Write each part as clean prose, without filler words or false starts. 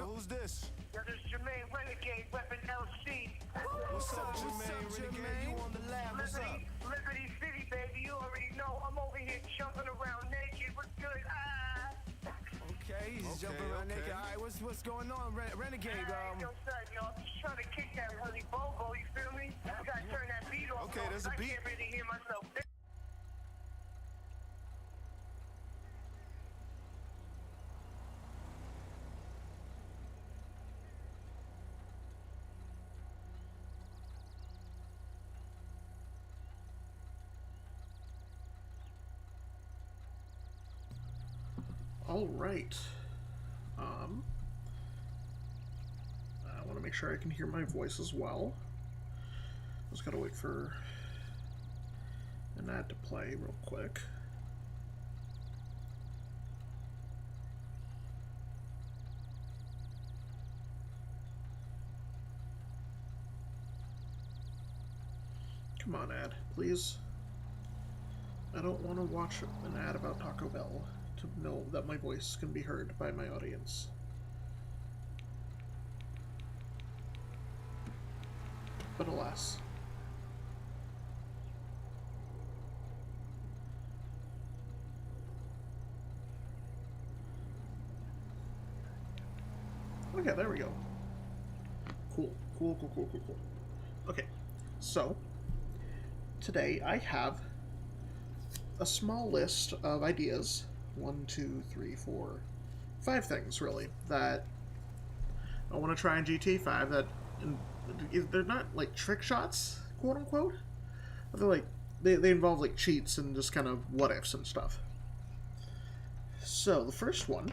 who's this? Yo, this is Jermaine Renegade, Weapon LC. What's up, Jermaine? Renegade, you on the lab? What's up? Liberty City, baby. You already know. I'm over here jumping around naked. What's good? Okay, he's jumping around naked. All right, what's going on, Renegade? Yo, son, yo, I'm just trying to kick that Honey Bobo. You feel me? You gotta turn that beat off. Okay, there's a beat. I can't really hear myself. All right. I want to make sure I can hear my voice as well. Just gotta wait for an ad to play real quick. Come on, ad, please. I don't want to watch an ad about Taco Bell to know that my voice can be heard by my audience. But alas. Okay, there we go. Cool. Okay, so today I have a small list of ideas. 1, 2, 3, 4, 5 things really that I want to try in GTA 5 that they're not like trick shots, quote unquote. They're like they involve like cheats and just kind of what ifs and stuff. So the first one,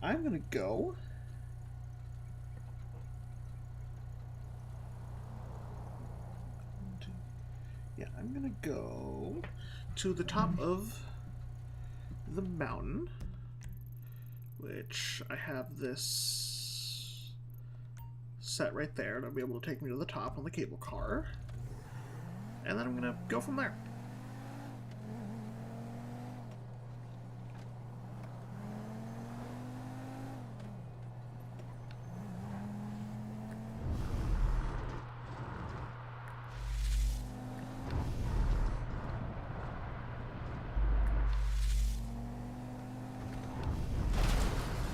I'm gonna go I'm gonna go to the top of the mountain, which I have this set right there, and I'll be able to take me to the top on the cable car, and then I'm gonna go from there.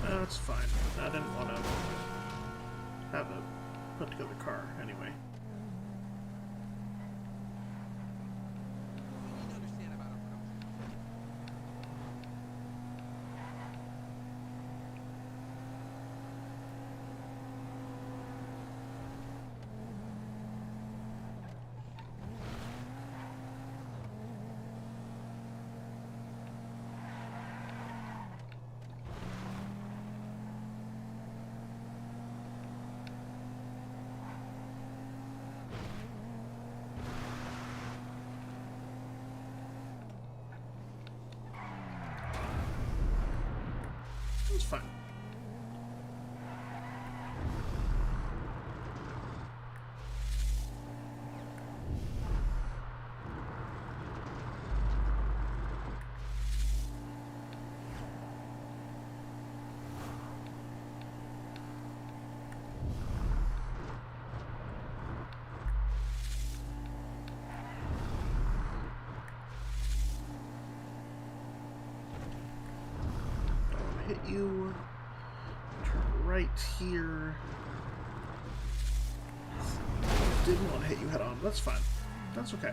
That's fine. I didn't want to have a put together car anyway. It's fine. Hit you. Turn right here. Didn't want to hit you head on. That's fine. That's okay.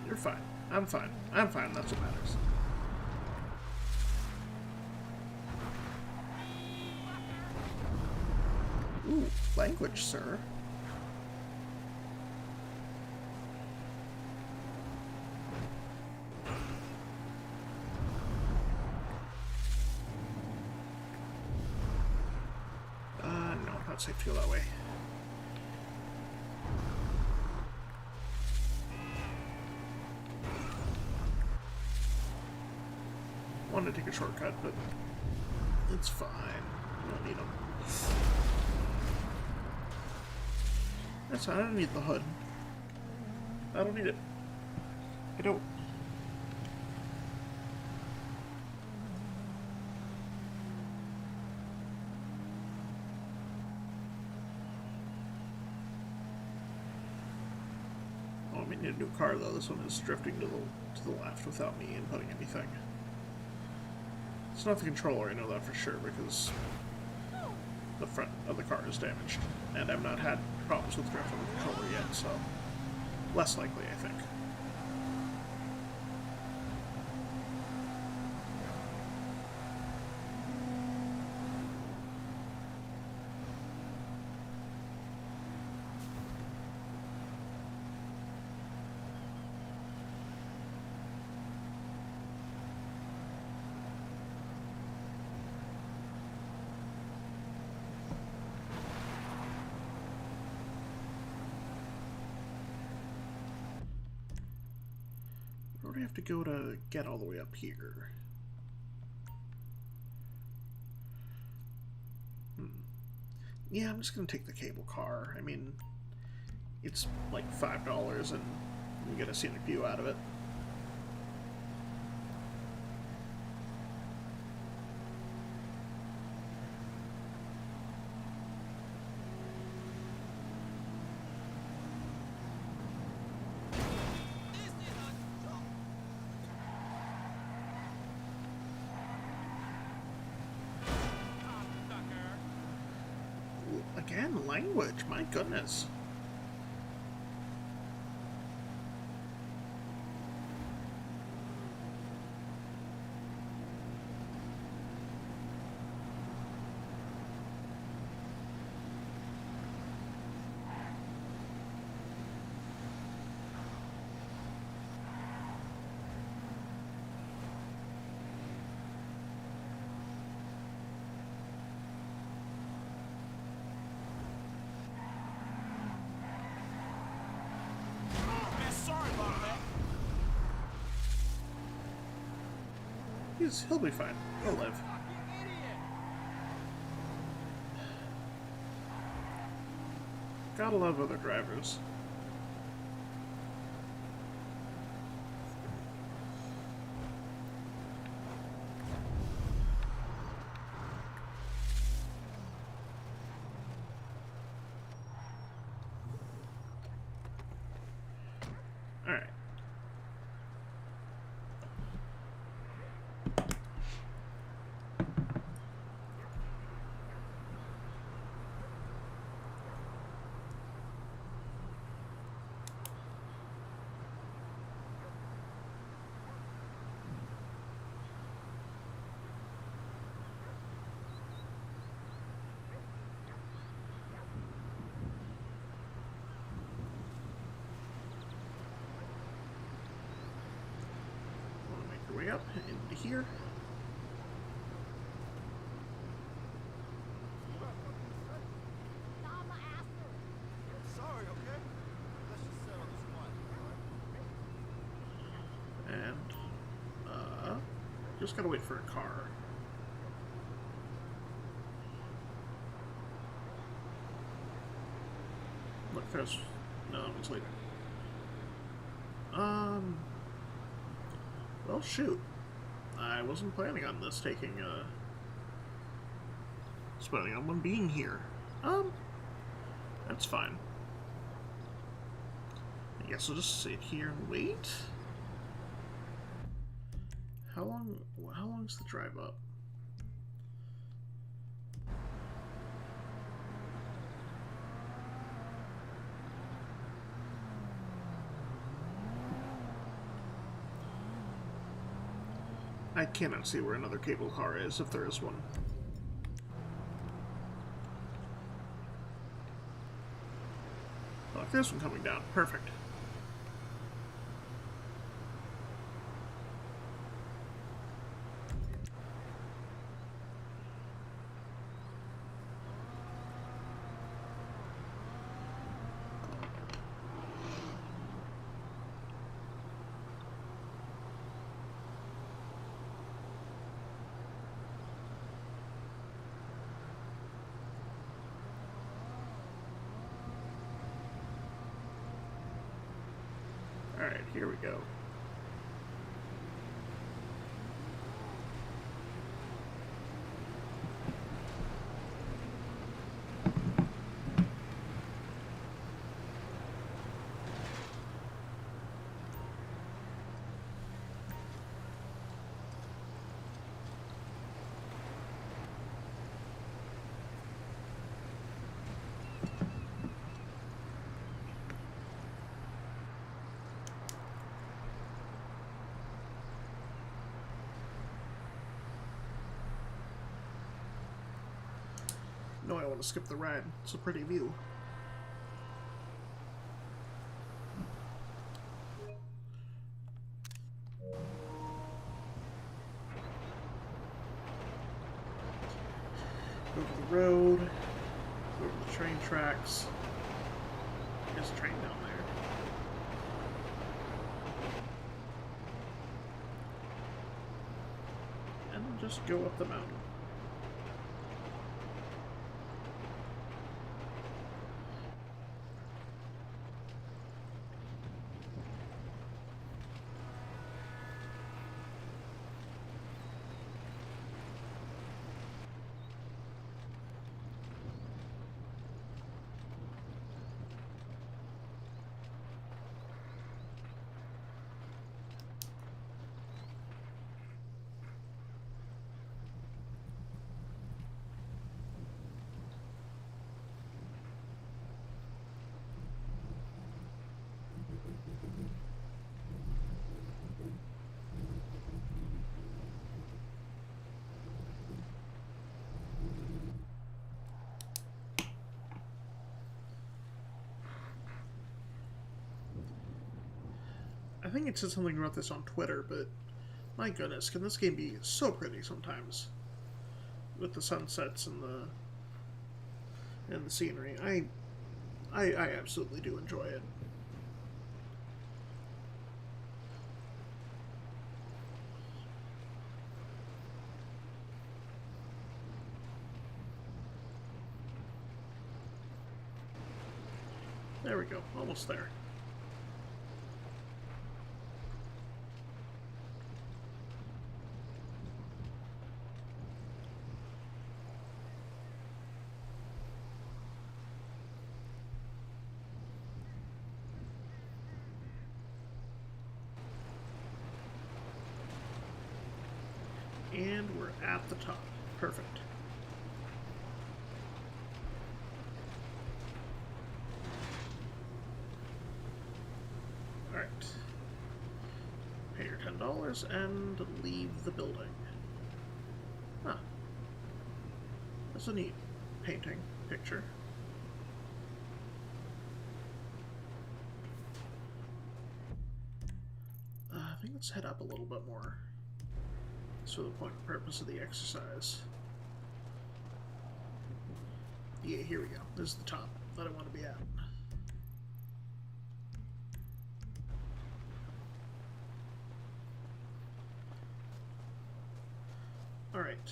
You're fine. I'm fine. I'm fine. That's what matters. Ooh, language, sir. Not safe to go that way. Wanted to take a shortcut, but it's fine. I don't need them. That's fine. I don't need the hood. I don't need it. I don't. a new car though. This one is drifting to the left without me inputting anything. It's not the controller, I know that for sure, because the front of the car is damaged. And I've not had problems with drift on the controller yet, so less likely, I think. Where do we have to go to get all the way up here? Yeah, I'm just gonna take the cable car. I mean, it's like $5 and you get a scenic view out of it. Again, language, my goodness. He'll be fine. He'll live. Gotta love other drivers. Alright. Way up into here. Sorry, okay? Let's just settle this one. And just gotta wait for a car. Look, there's no, it's later. Well, shoot. I wasn't planning on this taking, planning on one being here. That's fine. I guess I'll just sit here and wait. How long's the drive up? I cannot see where another cable car is, if there is one. Look, there's one coming down. Perfect. Alright, here we go. No, I want to skip the ride. It's a pretty view. Over the road. Over the train tracks. There's a train down there. And just go up the mountain. I think it said something about this on Twitter, but my goodness, can this game be so pretty sometimes? With the sunsets and the scenery. I absolutely do enjoy it. There we go, almost there. And we're at the top. Perfect. Alright. Pay your $10 and leave the building. Huh. That's a neat painting picture. I think let's head up a little bit more. For the point and purpose of the exercise. Yeah, here we go. This is the top that I want to be at. Alright,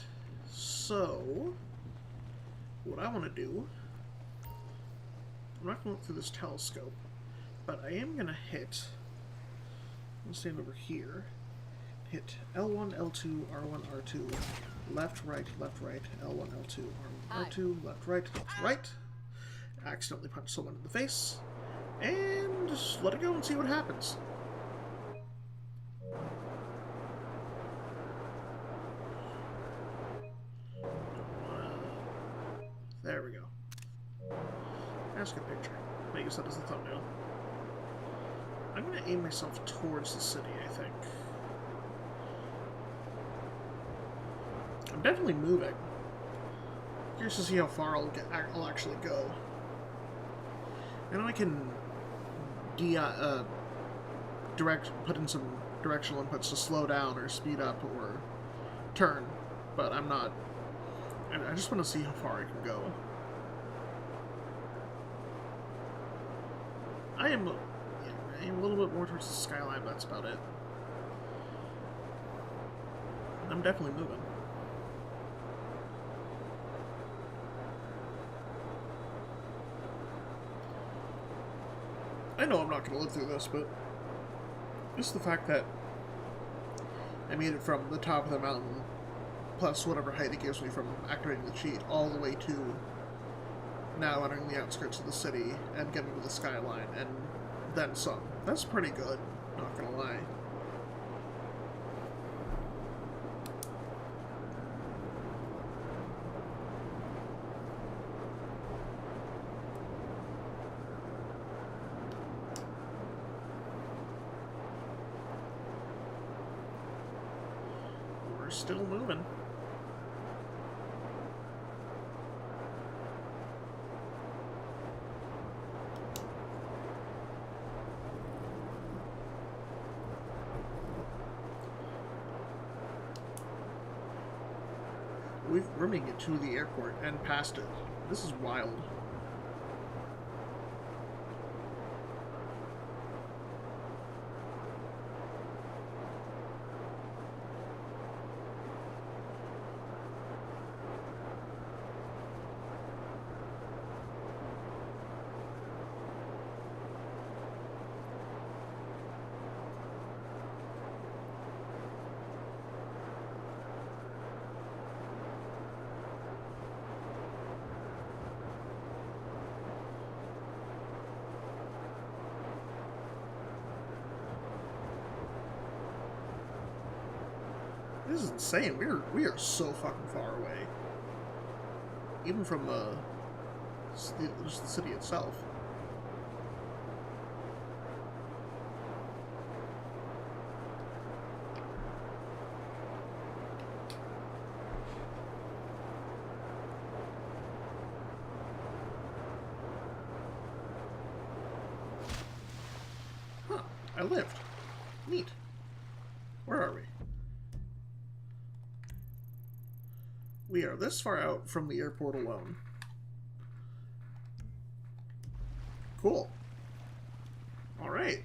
so what I want to do, I'm not going to look through this telescope, but I am going to hit, I'm going to stand over here, hit L1, L2, R1, R2, left, right, L1, L2, R1, R2, left, right. Accidentally punch someone in the face, and just let it go and see what happens. There we go. That's a good picture. I use that as the thumbnail. I'm going to aim myself towards the city, I think. I'm definitely moving. Curious to see how far I'll actually go. I know I can put in some directional inputs to slow down or speed up or turn, but I'm not. I just want to see how far I can go. I am a little bit more towards the skyline, but that's about it. I'm definitely moving. I know I'm not going to live through this, but just the fact that I made it from the top of the mountain, plus whatever height it gives me from activating the cheat, all the way to now entering the outskirts of the city and getting to the skyline, and then some. That's pretty good, not going to lie. Still moving. We're making it to the airport and past it. This is wild. This is insane. We are so fucking far away, even from just the city itself. Huh? I lived. Neat. Where are we? We are this far out from the airport alone. Cool. Alright.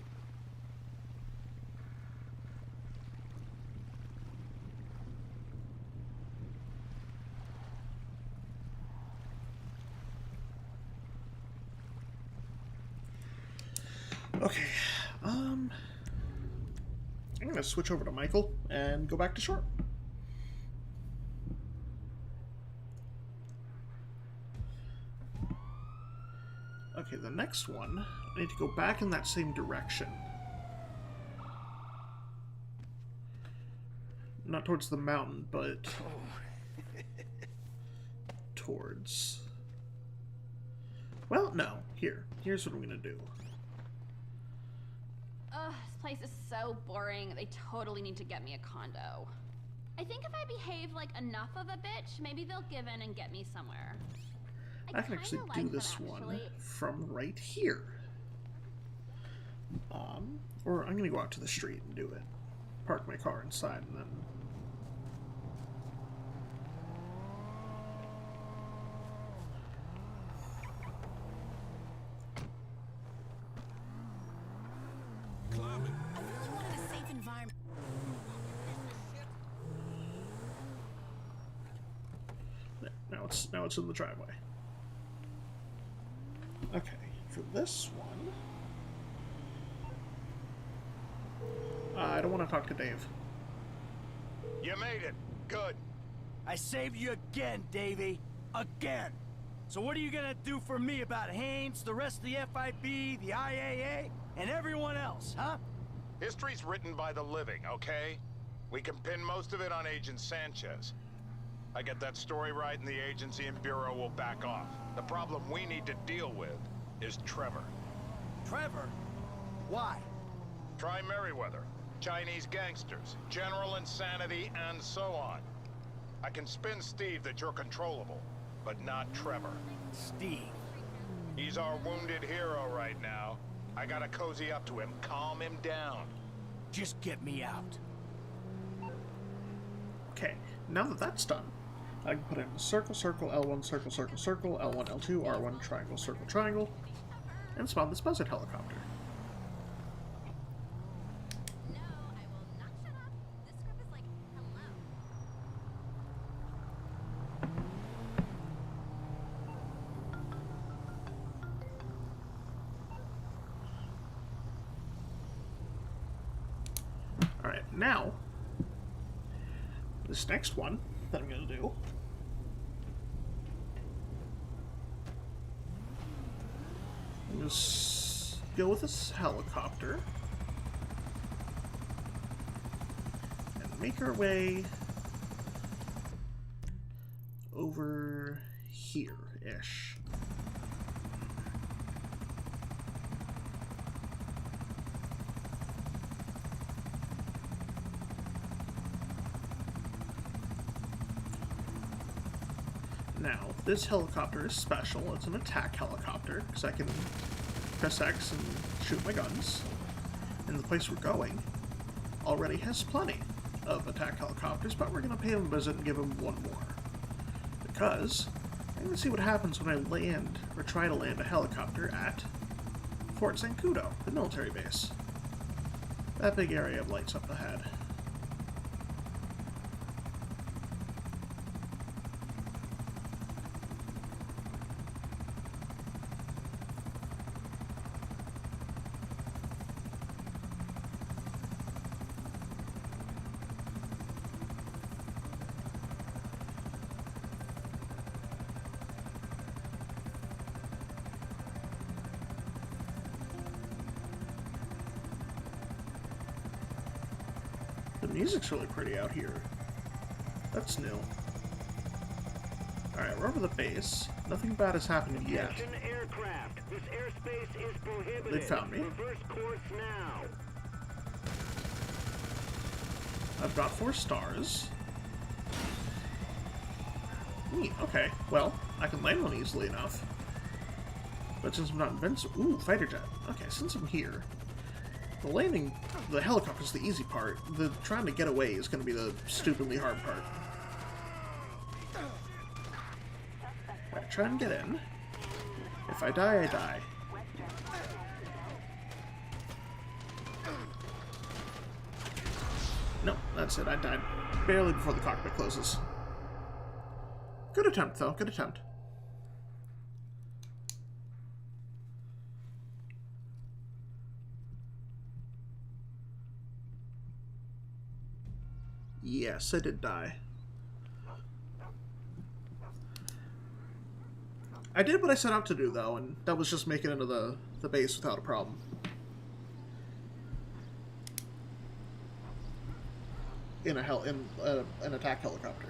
Okay. I'm gonna switch over to Michael and go back to shore. Okay, the next one, I need to go back in that same direction. Not towards the mountain, but towards... Well, no. Here's what I'm gonna do. Ugh, this place is so boring. They totally need to get me a condo. I think if I behave like enough of a bitch, maybe they'll give in and get me somewhere. I can actually do this one from right here. Or I'm gonna go out to the street and do it. Park my car inside and then... I really wanted a safe environment. Now it's in the driveway. Okay, for this one... I don't want to talk to Dave. You made it. Good. I saved you again, Davey. Again. So what are you gonna do for me about Haynes, the rest of the FIB, the IAA, and everyone else, huh? History's written by the living, okay? We can pin most of it on Agent Sanchez. I get that story right and the agency and bureau will back off. The problem we need to deal with is Trevor. Trevor? Why? Try Merryweather, Chinese gangsters, general insanity, and so on. I can spin Steve that you're controllable, but not Trevor. Steve. He's our wounded hero right now. I gotta cozy up to him, calm him down. Just get me out. Okay, now that that's done, I can put in circle, circle, L1, circle, circle, circle, L1, L2, R1, triangle, circle, triangle, and spawn this buzzard helicopter. No, I will not shut up. This script is like, hello. Alright, now, this next one that I'm going to do is go with this helicopter and make our way over here-ish. Now, this helicopter is special. It's an attack helicopter, because I can press X and shoot my guns. And the place we're going already has plenty of attack helicopters, but we're going to pay him a visit and give him one more. Because I'm going to see what happens when I land, or try to land a helicopter at Fort Zancudo, the military base. That big area of lights up ahead. The music's really pretty out here. That's new. Alright, we're over the base. Nothing bad has happened yet. Aircraft. This airspace is prohibited. They found me. Reverse course now. I've got 4 stars. Neat, okay. Well, I can land one easily enough. But since I'm not invincible... Ooh, fighter jet. Okay, since I'm here... The landing, the helicopter's the easy part. The trying to get away is going to be the stupidly hard part. Right, try and get in. If I die, I die. No, that's it. I died barely before the cockpit closes. Good attempt, though. Good attempt. Yes, I did die. I did what I set out to do, though, and that was just make it into the base without a problem. In an attack helicopter.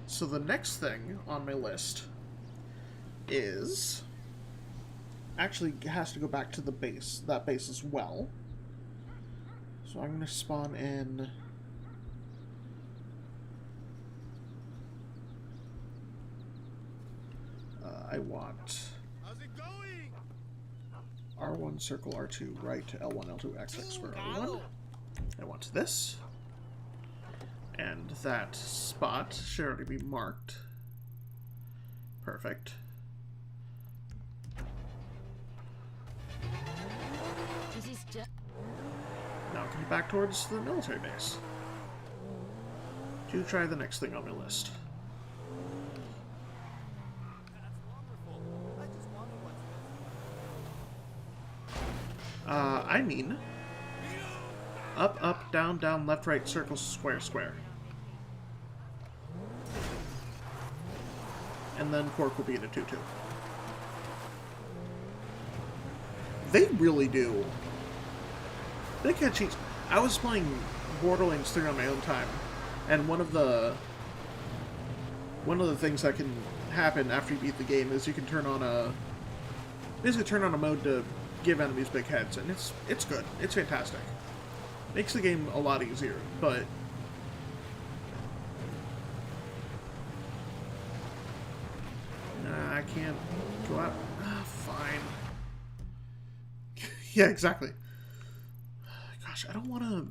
So the next thing on my list is... Actually, has to go back to the base, that base as well. So I'm going to spawn in... I want R1, circle R2, right to L1, L2, XX, square R1. I want this. And that spot should already be marked. Perfect. Now I can get back towards the military base. To try the next thing on my list. I mean, up, up, down, down, left, right, circle, square, square. And then Quark will be in a 2-2. They really do. They can cheat. I was playing Borderlands 3 on my own time, and one of the things that can happen after you beat the game is you can turn on a mode to give enemies big heads, and it's good. It's fantastic. Makes the game a lot easier, but I can't go out. Fine. Yeah, exactly. Gosh, I don't want to.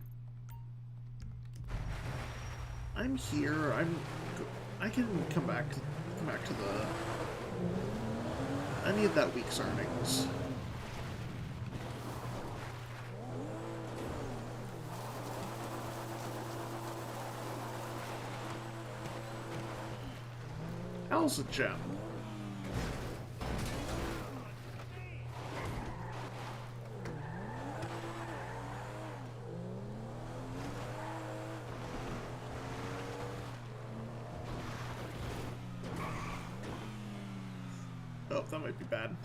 I'm here. I can come back to the. I need that week's earnings. How's a gem? Oh, that might be bad.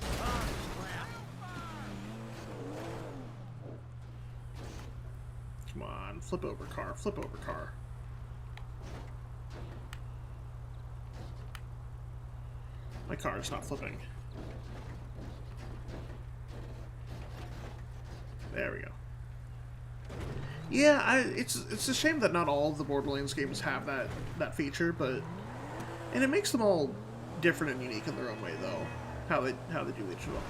Come on, flip over car, flip over car. My car is not flipping. There we go. Yeah, it's a shame that not all of the Borderlands games have that feature, and it makes them all different and unique in their own way, though. How they do each of them.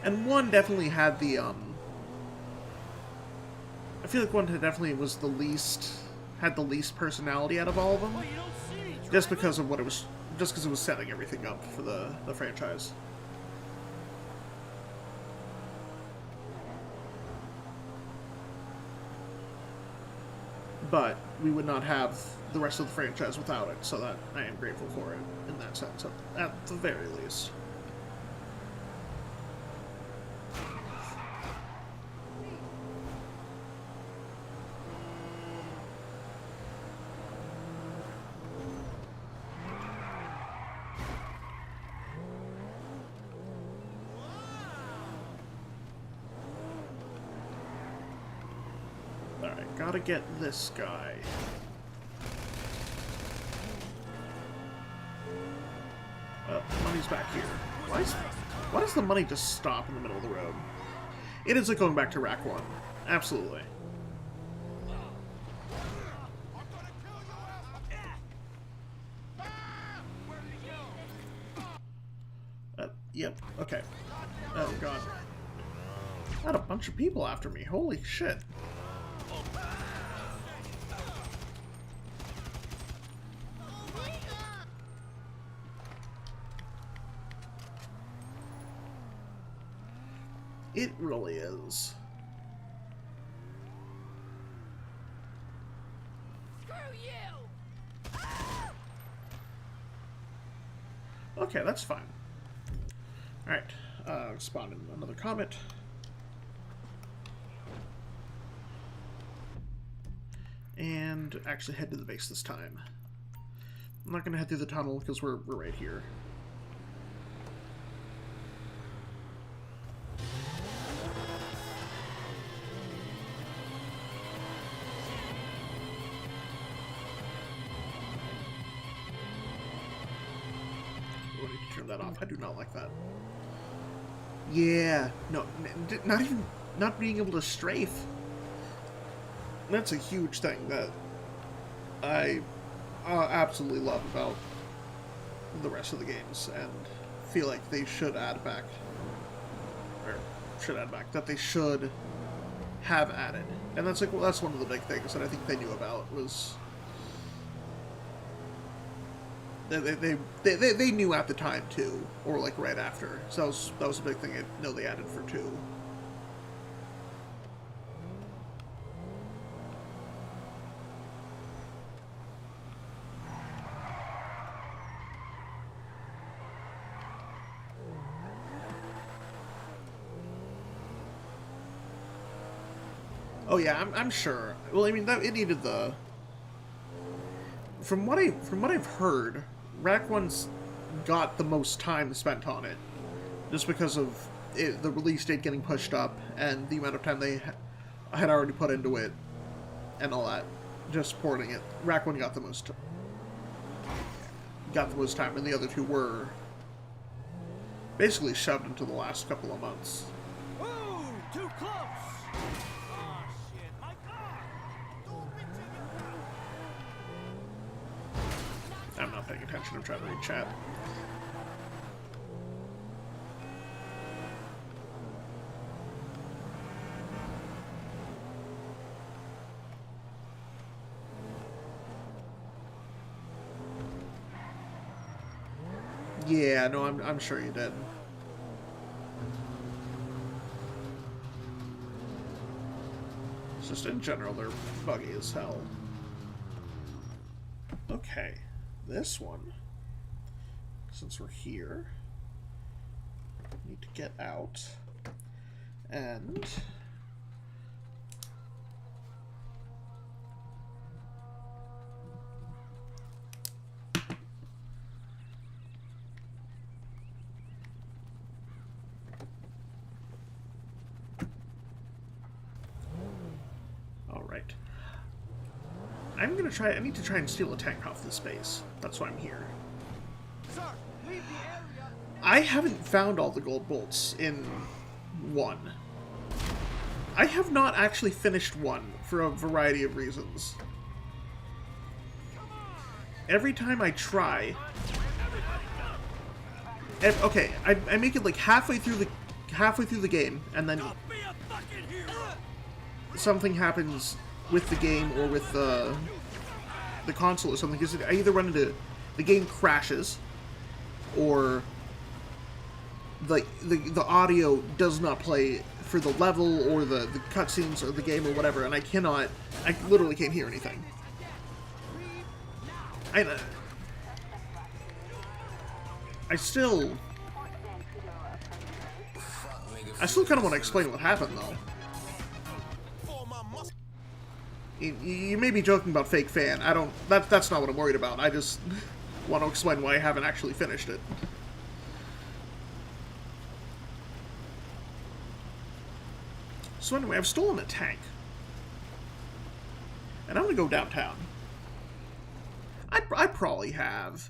And one definitely had the I feel like one definitely had the least personality out of all of them, just because of what it was just because it was setting everything up for the franchise. But we would not have the rest of the franchise without it, so that I am grateful for it in that sense, at the very least. Alright, gotta get this guy. Money's back here. Why does the money just stop in the middle of the road? It is like going back to Rack 1. Absolutely. Yep, okay. Oh god. I had a bunch of people after me. Holy shit. It really is. Screw you! Okay, that's fine. Alright, spawn in another comet. And actually head to the base this time. I'm not gonna head through the tunnel because we're right here. Oh, I need to turn that off. I do not like that. Yeah, no, not being able to strafe. That's a huge thing that I absolutely love about the rest of the games, and feel like they should add back, that they should have added. And that's like, well, that's one of the big things that I think they knew about, was they knew at the time too, or like right after. So that was a big thing I know they added for 2. Oh yeah, I'm sure. Well, I mean, it needed the. From what I've heard, Rack 1's got the most time spent on it, just because of the release date getting pushed up and the amount of time they had already put into it, and all that, just porting it. Rack 1 got the most time, and the other 2 were basically shoved into the last couple of months. Whoa! Too close! Oh, shit. My car! I'm not paying attention. I'm trying to read chat. Yeah, no, I'm sure you did. It's just in general, they're buggy as hell. Okay, this one, since we're here, need to get out, and I need to try and steal a tank off this base. That's why I'm here. Sir, leave the area. I haven't found all the gold bolts in 1. I have not actually finished 1 for a variety of reasons. Every time I try... Okay, I make it like halfway through the game, and then something happens with the game or with the console or something, because I either run into the game crashes, or the audio does not play for the level or the cutscenes or the game or whatever, and I literally can't hear anything. I still kind of want to explain what happened, though. You may be joking about fake fan. That's not what I'm worried about. I just want to explain why I haven't actually finished it. So anyway, I've stolen a tank. And I'm gonna go downtown. I probably have.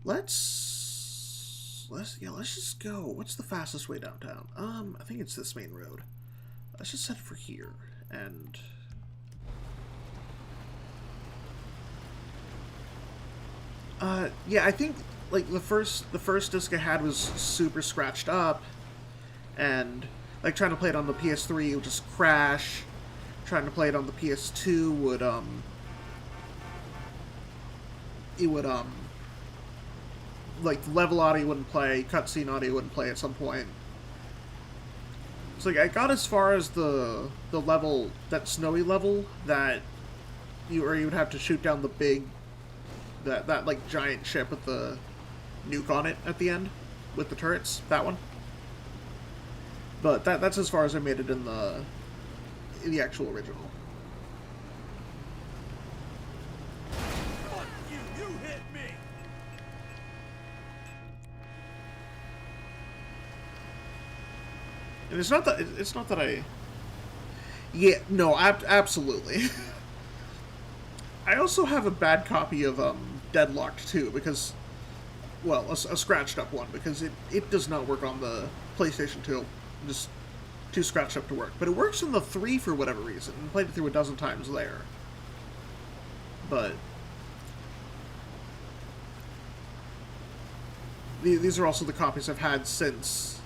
Let's just go. What's the fastest way downtown? I think it's this main road. Let's just head for here. And yeah, I think like the first disc I had was super scratched up, and like trying to play it on the PS3 would just crash. Trying to play it on the PS2 would like level audio wouldn't play, cutscene audio wouldn't play at some point. So like I got as far as the level, that snowy level that you would have to shoot down the big that like giant ship with the nuke on it at the end with the turrets, that one. But that's as far as I made it in the actual original. You hit me. And it's not that I. Yeah, no, absolutely. I also have a bad copy of Deadlocked too, because, well, a scratched up one, because it does not work on the PlayStation 2. Just too scratched up to work. But it works in the 3 for whatever reason. I played it through a dozen times there. But these are also the copies I've had since,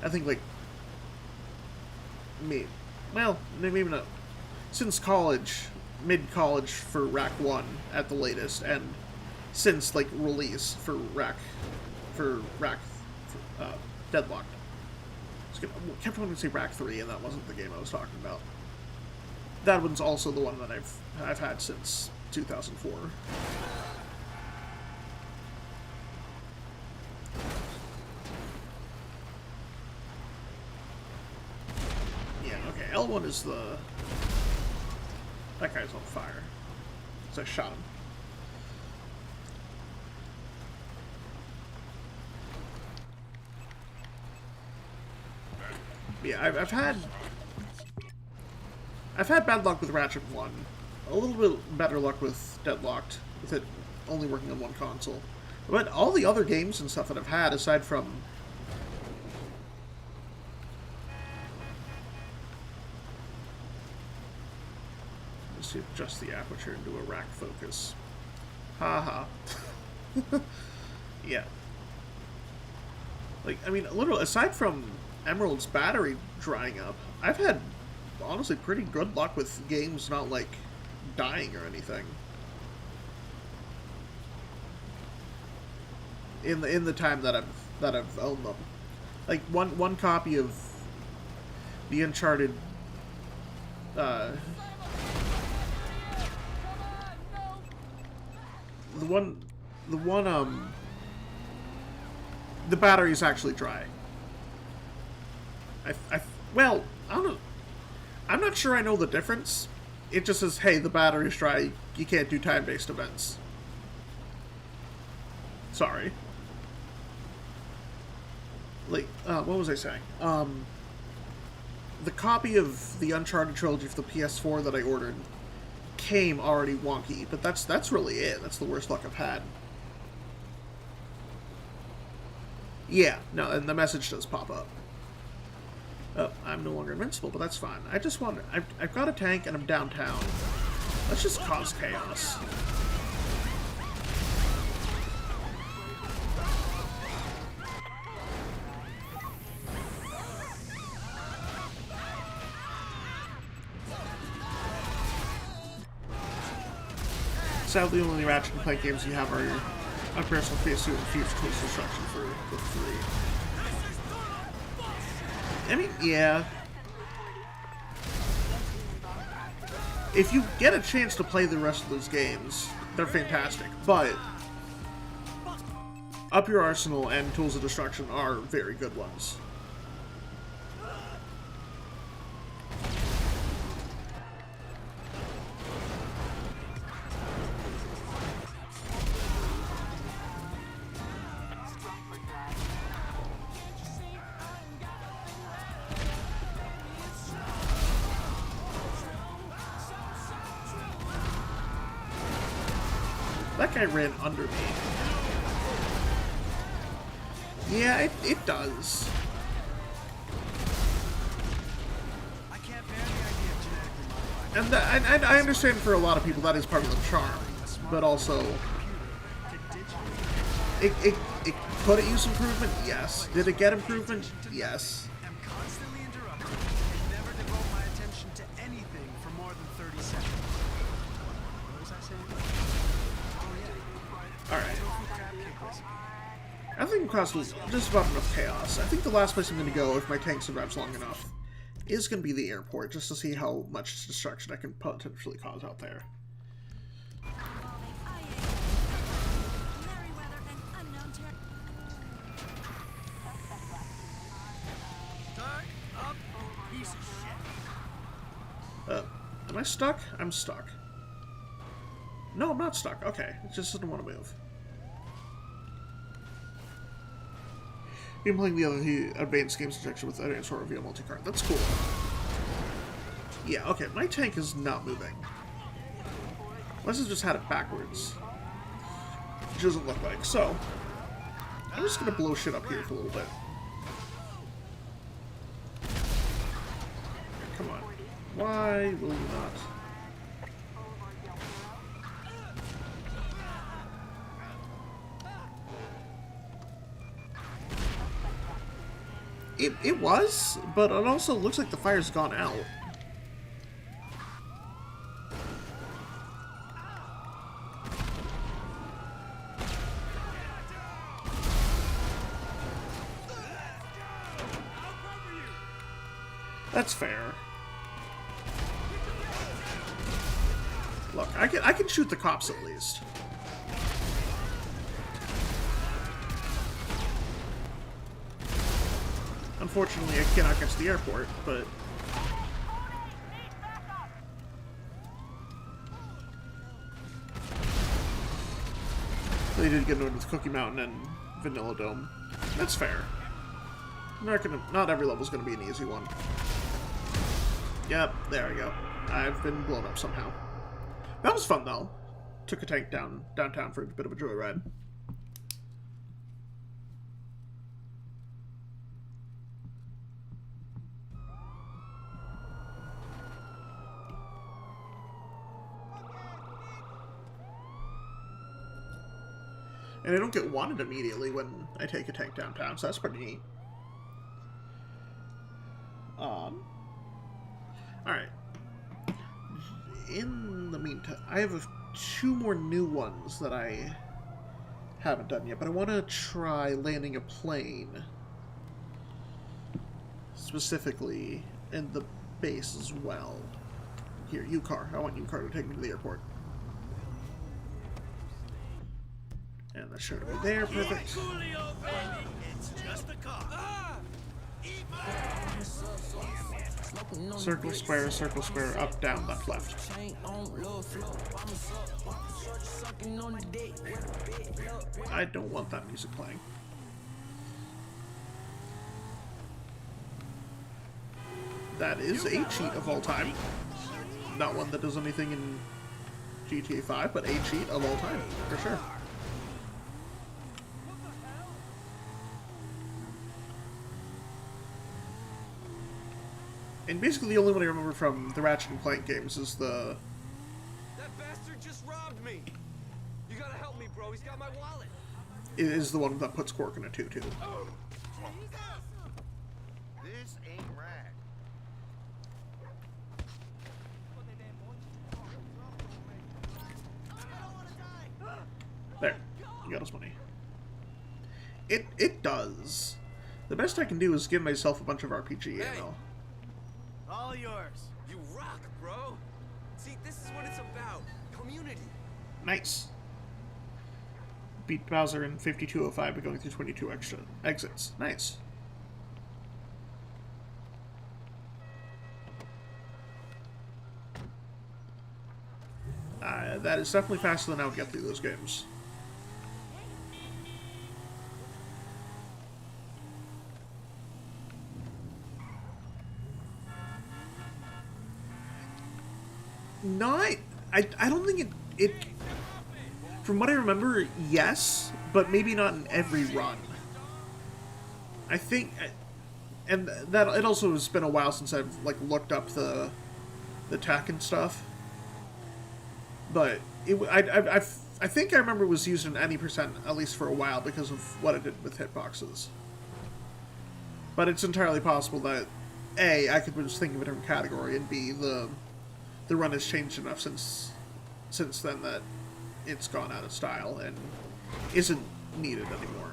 I think, like, maybe not, since college, mid-college for Rack 1 at the latest, and since, like, release for Deadlocked. I kept wanting to say Rack 3, and that wasn't the game I was talking about. That one's also the one that I've had since 2004. Yeah, okay, L1 is the... That guy's on fire. So I shot him. Yeah, I've had bad luck with Ratchet 1. A little bit better luck with Deadlocked, with it only working on one console. But all the other games and stuff that I've had, aside from... Let's adjust the aperture into a rack focus. Haha. Yeah. Like, I mean, literally, aside from Emerald's battery drying up, I've had, honestly, pretty good luck with games not, like, dying or anything. In the time that I've owned them. Like, one copy of the Uncharted, the battery's actually dry. Well, I don't know. I'm not sure I know the difference. It just says, hey, the battery's dry, you can't do time-based events. Sorry. Like, what was I saying? The copy of the Uncharted trilogy for the PS4 that I ordered came already wonky, but that's really it. That's the worst luck I've had. Yeah, no, and the message does pop up. Oh, I'm no longer invincible, but that's fine. I just want... I've got a tank and I'm downtown. Let's just cause chaos. Sadly, the only Ratchet and Clank games you have are on personal PS2 and Fuse Tools Destruction for the 3. I mean, yeah. If you get a chance to play the rest of those games, they're fantastic. But Up Your Arsenal and Tools of Destruction are very good ones. That guy ran under me. Yeah, it does. I can't bear the idea of genetically modified. And I understand for a lot of people that is part of the charm, but also it could it use improvement? Yes. Did it get improvement? Yes. I'm constantly interrupted and never devote my attention to anything for more than 30 seconds. What was I saying? Oh yeah. Alright. Tofu crab cake recipe. I think it caused just about enough chaos. I think the last place I'm going to go, if my tank survives long enough, is going to be the airport, just to see how much destruction I can potentially cause out there. Start up, piece of shit. Am I stuck? I'm stuck. No, I'm not stuck. Okay, it just doesn't want to move. Been playing the other advanced games section with advanced horror via multi-card. That's cool. Yeah, okay, my tank is not moving. Unless I just had it backwards. Which doesn't look like. So, I'm just gonna blow shit up here for a little bit. Come on. Why will you not? It was, but it also looks like the fire's gone out. That's fair. Look, I can shoot the cops at least. Unfortunately, I cannot get to the airport, but... They did get annoyed with Cookie Mountain and Vanilla Dome. That's fair. Not every level's gonna be an easy one. Yep, there we go. I've been blown up somehow. That was fun, though. Took a tank downtown for a bit of a joyride. And I don't get wanted immediately when I take a tank downtown, so that's pretty neat. Alright. In the meantime, I have two more new ones that I haven't done yet, but I want to try landing a plane. Specifically in the base as well. Here, U-Car. I want U-Car to take me to the airport. And that should be there, perfect. Circle, square, up, down, left, left. I don't want that music playing. That is a cheat of all time. Not one that does anything in GTA 5, but a cheat of all time, for sure. And basically the only one I remember from the Ratchet and Clank games is the... That bastard just robbed me! You gotta help me, bro. He's got my wallet. It is the one that puts Cork in a tutu. This ain't right. There. You got his money. It does. The best I can do is give myself a bunch of RPG ammo. All yours. You rock, bro. See, this is what it's about. Community. Nice. Beat Bowser in 5205 by going through 22 extra exits. Nice. That is definitely faster than I would get through those games. Not... I don't think it... From what I remember, yes, but maybe not in every run. I think... And that it also has been a while since I've, like, looked up the tech and stuff. But I think I remember it was used in any percent, at least for a while, because of what it did with hitboxes. But it's entirely possible that, A, I could just think of a different category, and B, the run has changed enough since then that it's gone out of style and isn't needed anymore.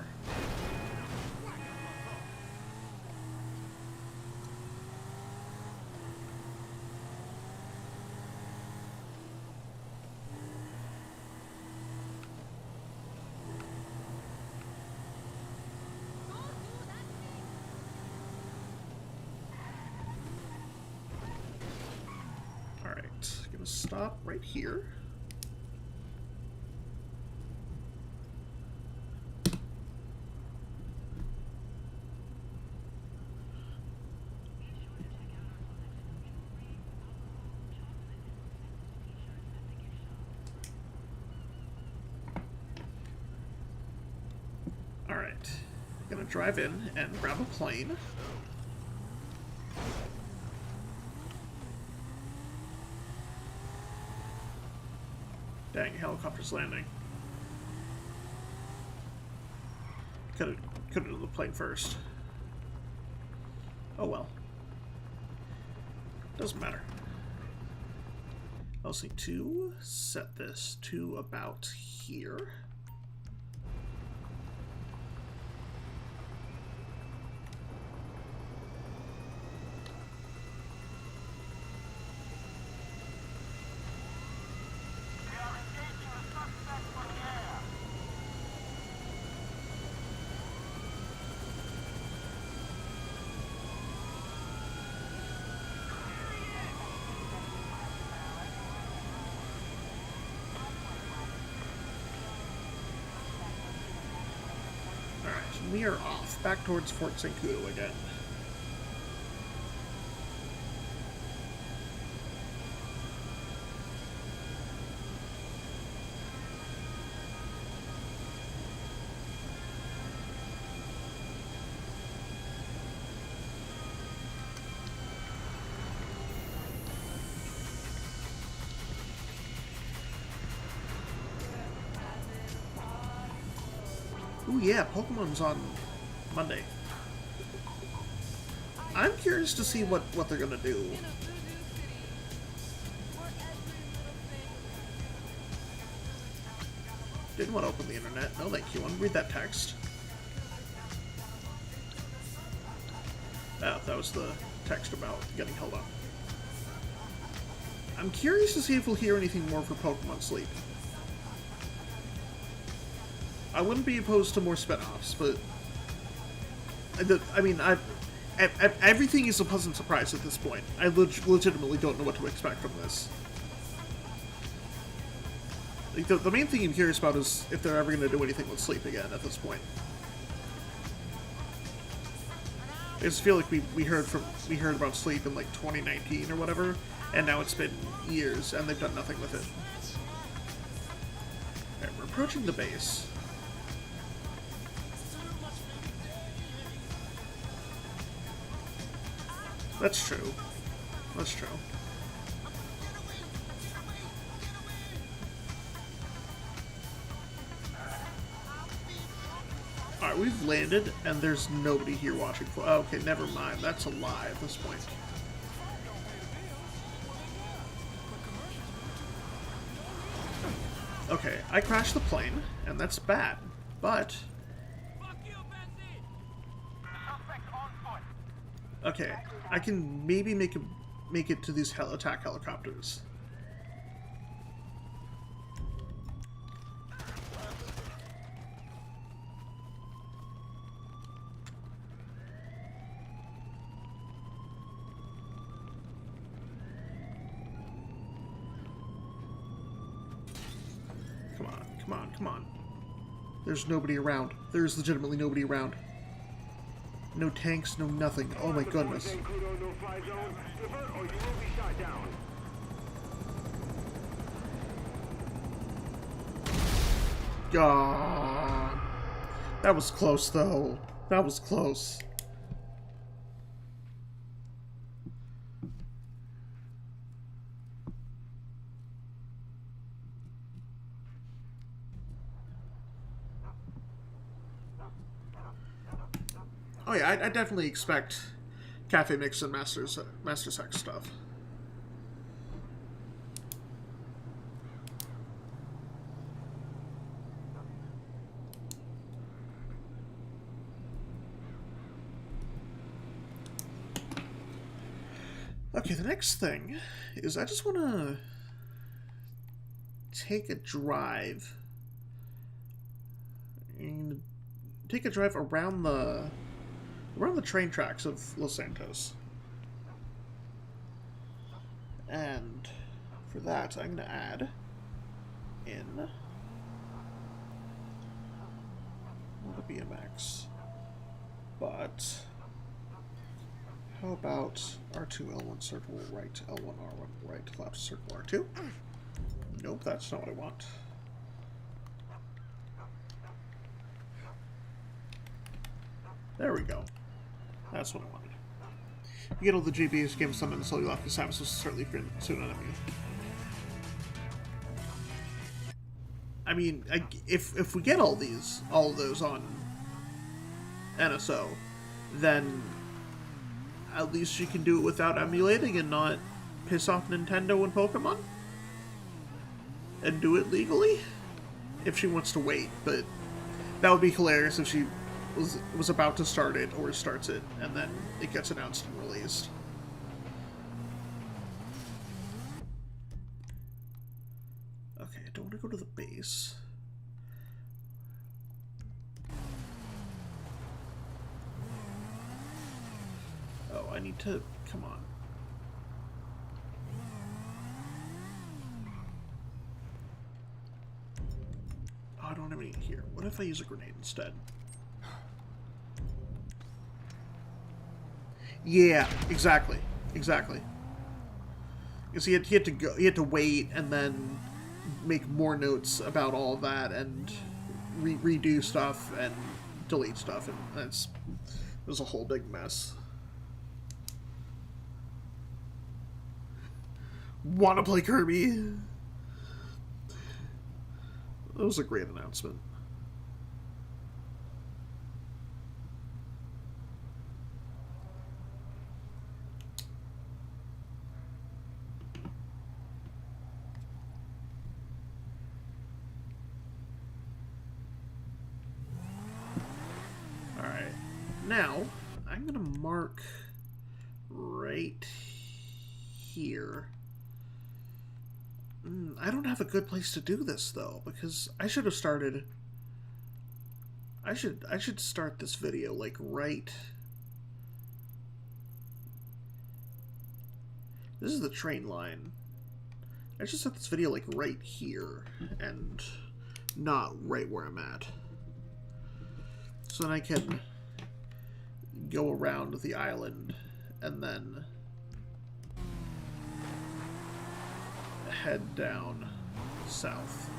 Stop right here. All right, gonna drive in and grab a plane. Dang, helicopter's landing. Could've done the plane first. Oh well. Doesn't matter. I also need to set this to about here. We are off, back towards Fort Sankudo again. Ooh yeah, Pokemon's on Monday. I'm curious to see what they're gonna do. Didn't want to open the internet. No thank you. I want to read that text. Oh, that was the text about getting held up. I'm curious to see if we'll hear anything more for Pokemon Sleep. I wouldn't be opposed to more spin-offs, but I mean, everything is a pleasant surprise at this point. I legitimately don't know what to expect from this. Like, the main thing I'm curious about is if they're ever going to do anything with Sleep again at this point. I just feel like we heard about Sleep in like 2019 or whatever, and now it's been years and they've done nothing with it. Alright, we're approaching the base. That's true. That's true. Alright, we've landed, and there's nobody here watching for... Oh, okay, never mind. That's a lie at this point. Okay, I crashed the plane, and that's bad, but... Okay, I can maybe make it to these attack helicopters. Come on, come on, come on. There's nobody around. There's legitimately nobody around. No tanks, no nothing. Oh my goodness. God. That was close, though. That was close. Oh yeah, I definitely expect Cafe Mix and Master Sex stuff. Okay, the next thing is I just want to take a drive and take a drive around the train tracks of Los Santos. And for that, I'm going to add in not a BMX, but how about R2 L1 circle right, L1 R1 right, left circle R2? Nope, that's not what I want. There we go. That's what I wanted. You get all the GPs, give some and slowly lock the Samus will certainly soon enemy. I mean, if we get all of those on NSO, then at least you can do it without emulating and not piss off Nintendo and Pokemon. And do it legally. If she wants to wait, but that would be hilarious if she was about to start it or starts it and then it gets announced and released. Okay, I don't want to go to the base. Oh, I need to... come on. Oh, I don't have any here. What if I use a grenade instead? Yeah, exactly. Exactly. Because he had to wait and then make more notes about all of that and redo stuff and delete stuff, and it was a whole big mess. Wanna play Kirby? That was a great announcement. Alright, now I'm gonna mark right here. I don't have a good place to do this though, because I should have started. I should start this video like right. This is the train line. I should set this video like right here and not right where I'm at. So then I can go around the island and then head down south.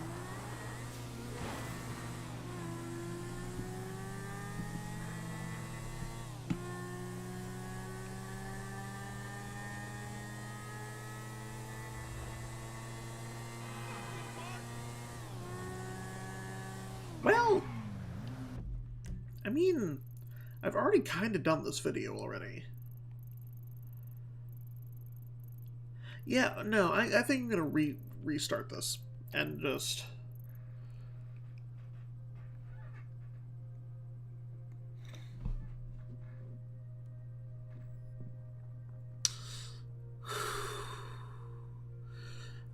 Well, I mean, I've already kind of done this video already. Yeah, no, I think I'm gonna restart this and just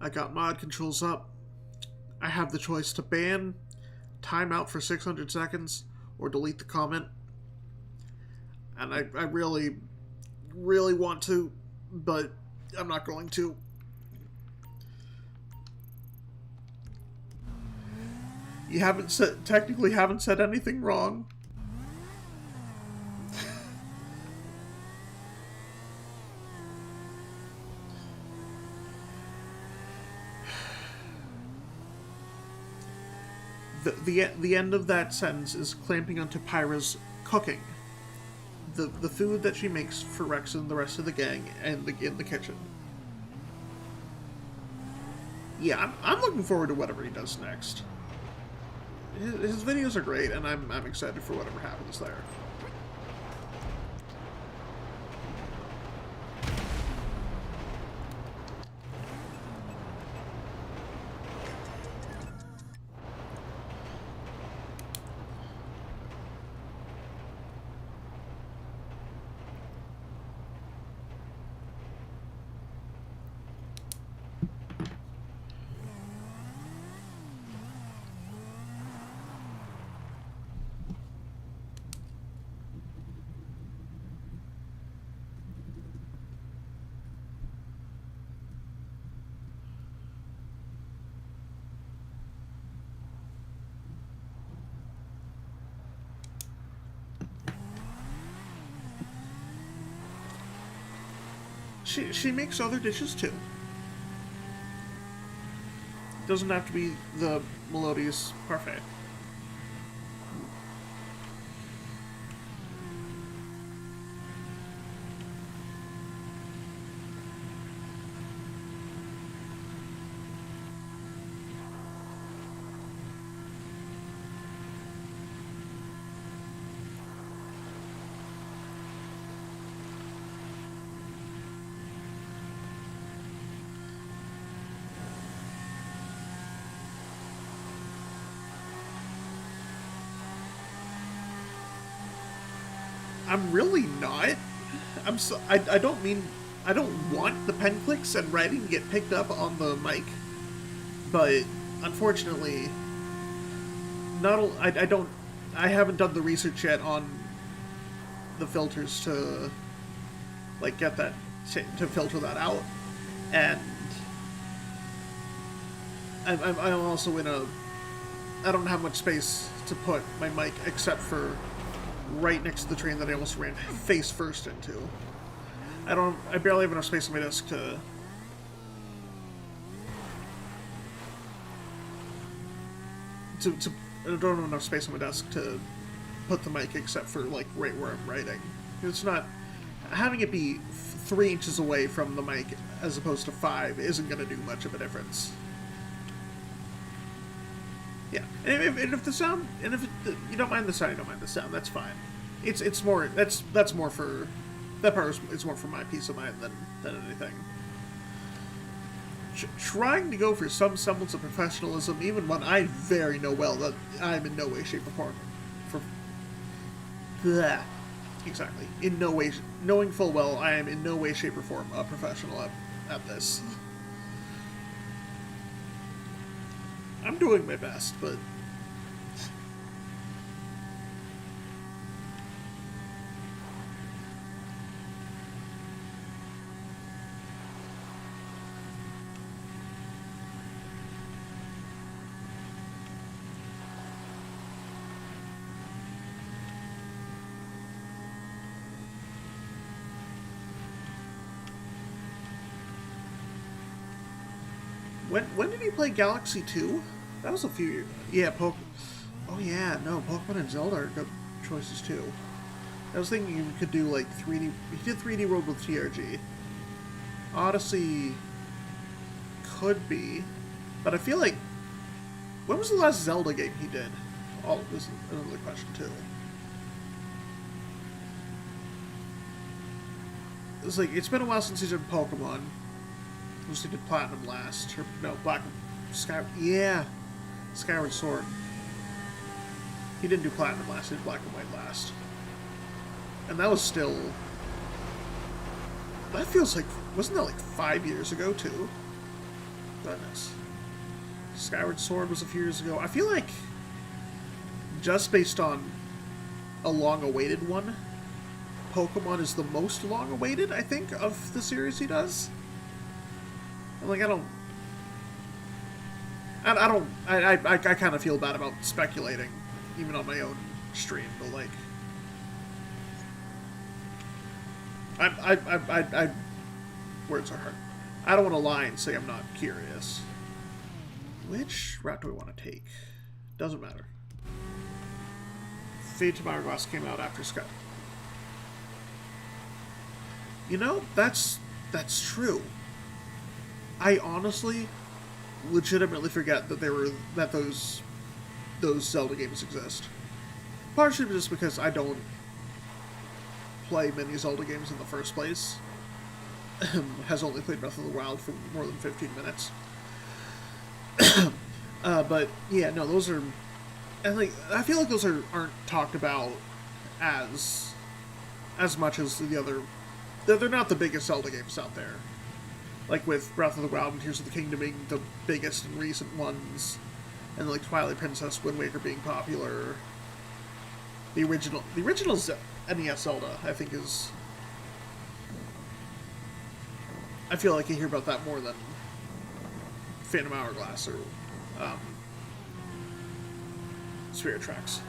I got mod controls up. I have the choice to ban, time out for 600 seconds, or delete the comment. And I really, really want to, but I'm not going to. You technically haven't said anything wrong. The end of that sentence is clamping onto Pyra's cooking. The food that she makes for Rex and the rest of the gang and in the kitchen. Yeah, I'm looking forward to whatever he does next. His videos are great, and I'm excited for whatever happens there. She makes other dishes too. Doesn't have to be the melodious parfait. I'm really not. I don't mean, I don't want the pen clicks and writing to get picked up on the mic, but unfortunately, I haven't done the research yet on the filters to, like, get that, to filter that out, and I'm also in I don't have much space to put my mic except for right next to the train that I almost ran face first into. I barely have enough space on my desk to I don't have enough space on my desk to put the mic except for, like, right where I'm writing. It's not, having it be 3 inches away from the mic as opposed to 5 isn't going to do much of a difference. Yeah, and if the sound, and if you don't mind the sound, you don't mind the sound, that's fine. It's more, that's more for, that part is more for my peace of mind than anything. Trying to go for some semblance of professionalism, even when I very know well that I'm in no way, shape, or form, exactly, in no way, knowing full well I am in no way, shape, or form a professional at this. I'm doing my best, but when did he play Galaxy 2? That was a few years. Yeah, oh yeah, no, Pokemon and Zelda are good choices too. I was thinking you could do, like, 3D. He did 3D World with TRG. Odyssey could be, but I feel like, when was the last Zelda game he did? Oh, this is another question too. It's like, it's been a while since he's done Pokemon. Unless he did Platinum last, or no, Skyward Sword. He didn't do Platinum last, he did Black and White last. And that was still, that feels like, wasn't that like 5 years ago too? goodness. Skyward Sword was a few years ago. I feel like, just based on a long-awaited one, Pokemon is the most long-awaited, I think, of the series he does. And, like, I kind of feel bad about speculating, even on my own stream, but, like, words are hard. I don't want to lie and say I'm not curious. Which route do we want to take? Doesn't matter. Phantom Hourglass came out after Sky. You know, that's true. I honestly, legitimately forget that those Zelda games exist. Partially just because I don't play many Zelda games in the first place. Has only played Breath of the Wild for more than 15 minutes. But yeah, no, those are, and like I feel like those aren't talked about as much as the other. They're not the biggest Zelda games out there. Like with Breath of the Wild and Tears of the Kingdom being the biggest and recent ones, and like Twilight Princess, Wind Waker being popular. The original NES Zelda, I think, is. I feel like you hear about that more than Phantom Hourglass or Spirit Tracks.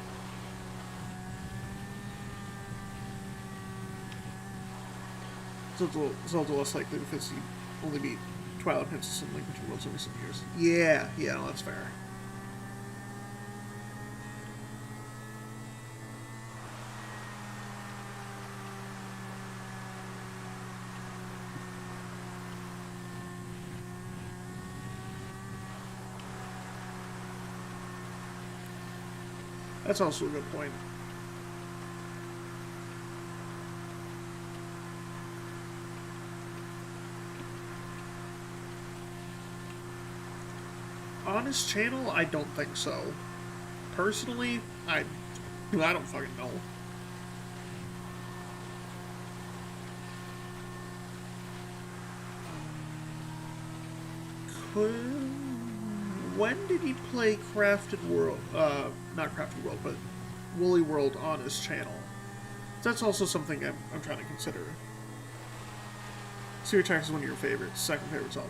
Zelda less likely because you only beat Twilight Princess and Link Between Worlds in recent years. Yeah, no, that's fair. That's also a good point. On his channel, I don't think so. Personally, I don't fucking know. When did he play Crafted World? Not Crafted World, but Woolly World on his channel. That's also something I'm trying to consider. Spirit Tracks is one of your favorites, second favorite Zelda.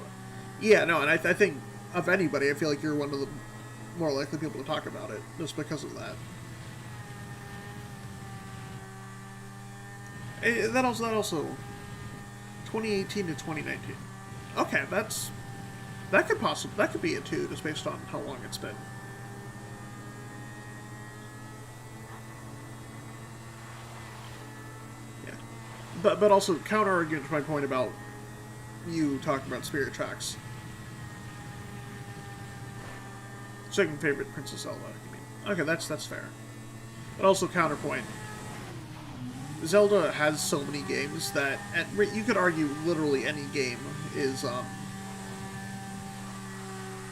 Yeah, no, and I think of anybody, I feel like you're one of the more likely people to talk about it, just because of that. That also 2018 to 2019. Okay, that could be it too, just based on how long it's been. Yeah, but also counter argument to my point about you talking about Spirit Tracks. Second favorite Princess Zelda, you mean? Okay, that's fair. But also counterpoint. Zelda has so many games that you could argue literally any game is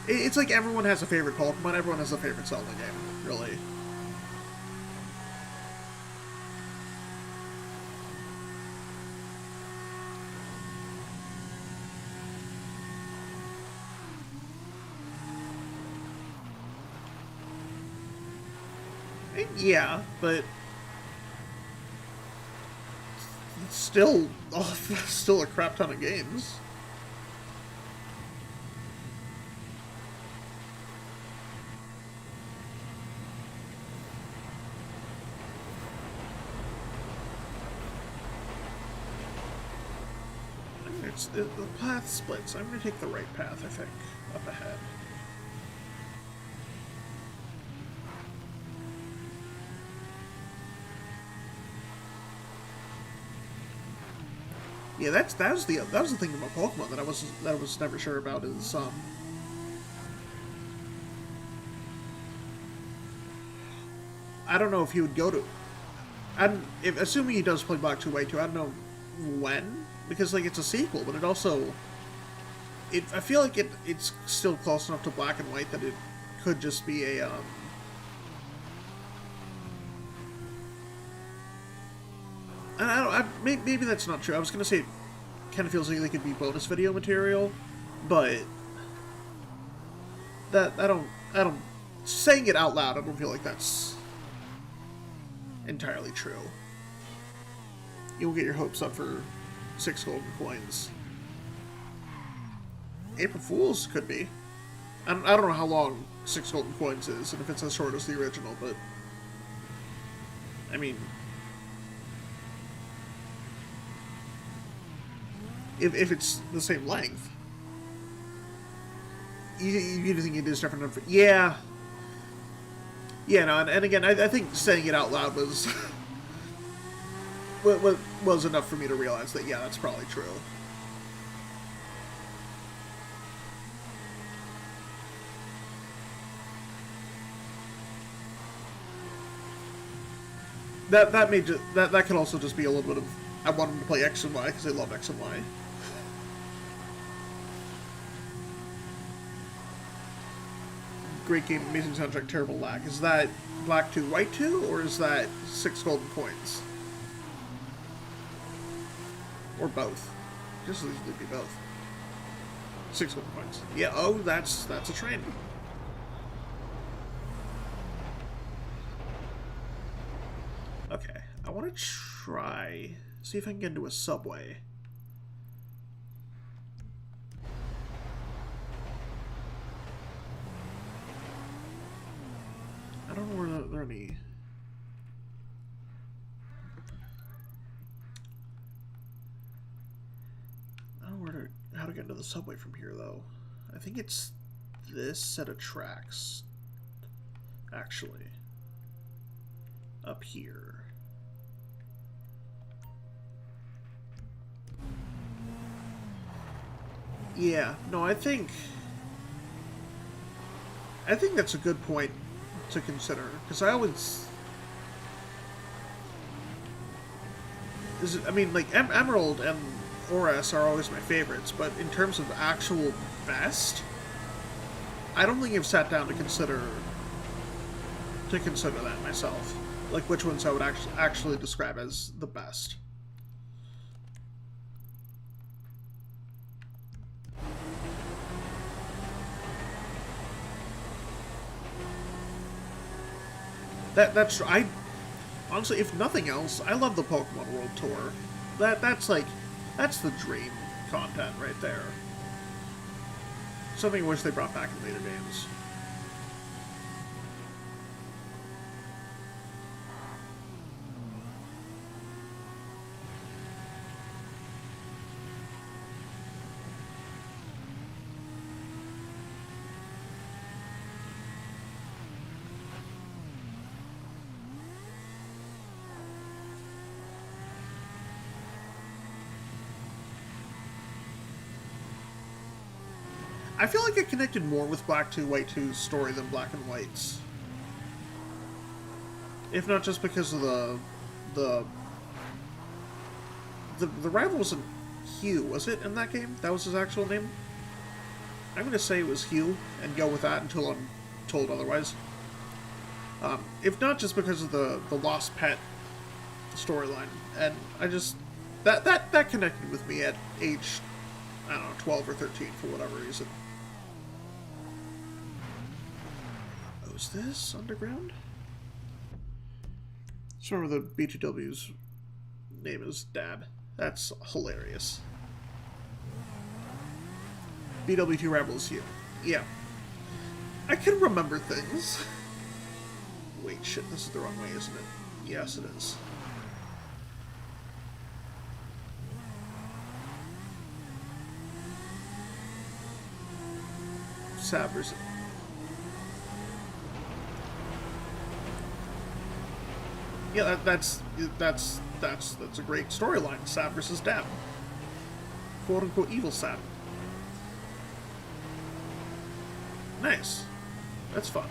it's like everyone has a favorite Pokemon, everyone has a favorite Zelda game, really. Yeah, but it's still a crap ton of games. The path splits. I'm going to take the right path, I think, up ahead. Yeah, that was the thing about Pokemon that I was never sure about is I don't know if he would go to. Assuming he does play Black 2 White 2, I don't know when, because like it's a sequel, but it also I feel like it's still close enough to Black and White that it could just be a and maybe that's not true. I was gonna say it kind of feels like they could be bonus video material, but I don't saying it out loud, I don't feel like that's entirely true. You'll get your hopes up for 6 golden coins. April Fool's could be. I don't know how long 6 golden coins is, and if it's as short as the original, but I mean, if it's the same length, you think it is different? Yeah. Yeah, no, and again, I think saying it out loud was was enough for me to realize that, yeah, that's probably true. That may just, that could also just be a little bit of, I want them to play X and Y because I love X and Y. Great game, amazing soundtrack, terrible lag. Is that Black 2, White 2, or is that 6 golden coins? Or both. Just as easily be both. 6 golden coins. Yeah, oh, that's a train. Okay, I want to try, see if I can get into a subway. I don't know where there are any. I don't know how to get into the subway from here, though. I think it's this set of tracks, actually. Up here. Yeah, no, I think that's a good point to consider, because I always, I mean, like, Emerald and Oris are always my favorites, but in terms of actual best, I don't think I've sat down to consider that myself. Like, which ones I would actually describe as the best. That's I honestly, if nothing else, I love the Pokemon World Tour. That's the dream content right there. Something I wish they brought back in later games. I feel like I connected more with Black 2, White 2's story than Black and White's. If not just because of the rival wasn't Hugh, was it, in that game? That was his actual name? I'm going to say it was Hugh, and go with that until I'm told otherwise. If not just because of the lost pet storyline. And I just, that connected with me at age, I don't know, 12 or 13 for whatever reason. Oh, is this underground? Just remember the B2W's name is Dab. That's hilarious. BW2 Rebels, you. Yeah. I can remember things. Wait, shit, this is the wrong way, isn't it? Yes, it is. Savers. Yeah, that's a great storyline. Sav versus Dab. Quote unquote evil Sav. Nice. That's fun.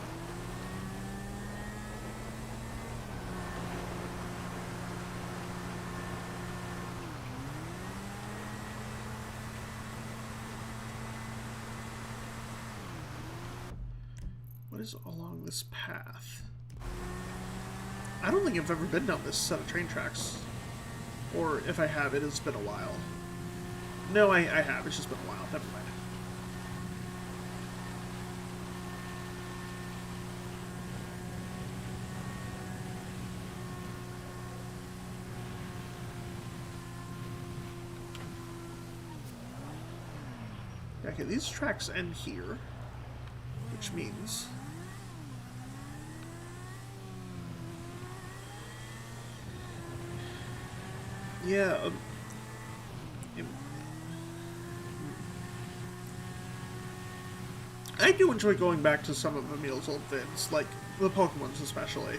What is along this path? I don't think I've ever been down this set of train tracks. Or if I have, it has been a while. No, I have. It's just been a while. Never mind. Okay, these tracks end here, which means... Yeah, I do enjoy going back to some of Emil's old vids, like the Pokemons especially.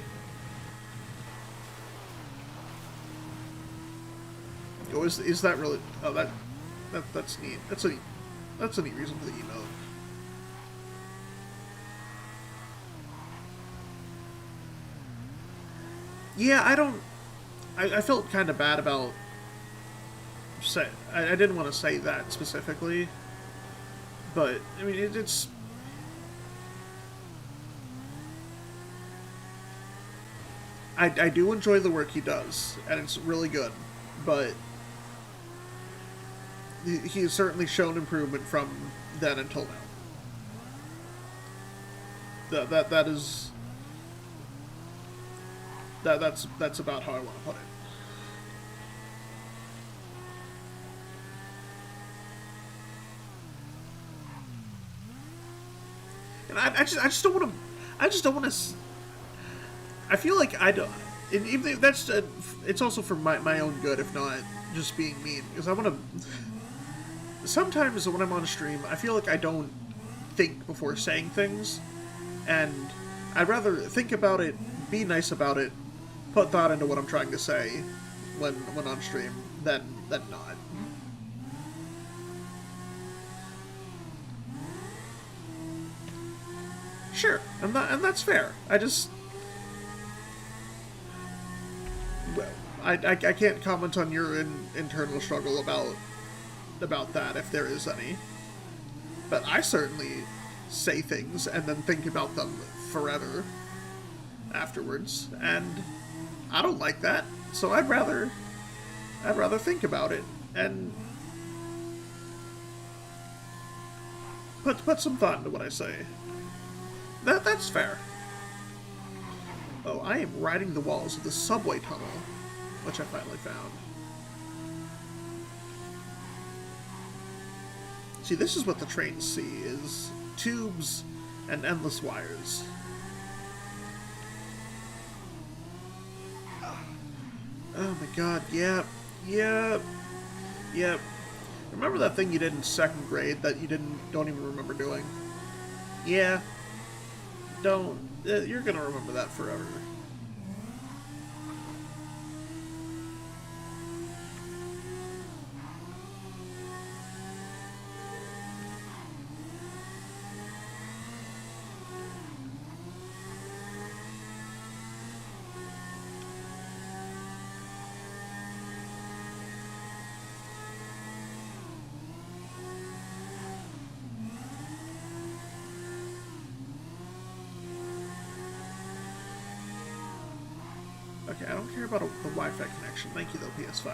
Oh, is that really? Oh, that's neat. That's a neat reason for the emote. Yeah, I felt kind of bad about I didn't want to say that specifically, but I mean it's. I do enjoy the work he does, and it's really good, but he has certainly shown improvement from then until now. That's about how I want to put it. And I just don't want to. I just don't want to. I feel like I don't. And even if that's it's also for my own good, if not just being mean, because I want to. Sometimes when I'm on stream, I feel like I don't think before saying things, and I'd rather think about it, be nice about it, put thought into what I'm trying to say when on stream than not. Sure, and that's fair. I just. Well, I can't comment on your internal struggle about that, if there is any. But I certainly say things and then think about them forever afterwards, and I don't like that. So I'd rather think about it and put some thought into what I say. That's fair. Oh, I am riding the walls of the subway tunnel, which I finally found. See, this is what the trains see, is tubes and endless wires. Oh my god, yep. Remember that thing you did in 2nd grade that you don't even remember doing? Yeah. You're gonna remember that forever. Okay, I don't care about the Wi-Fi connection. Thank you, though, PS5.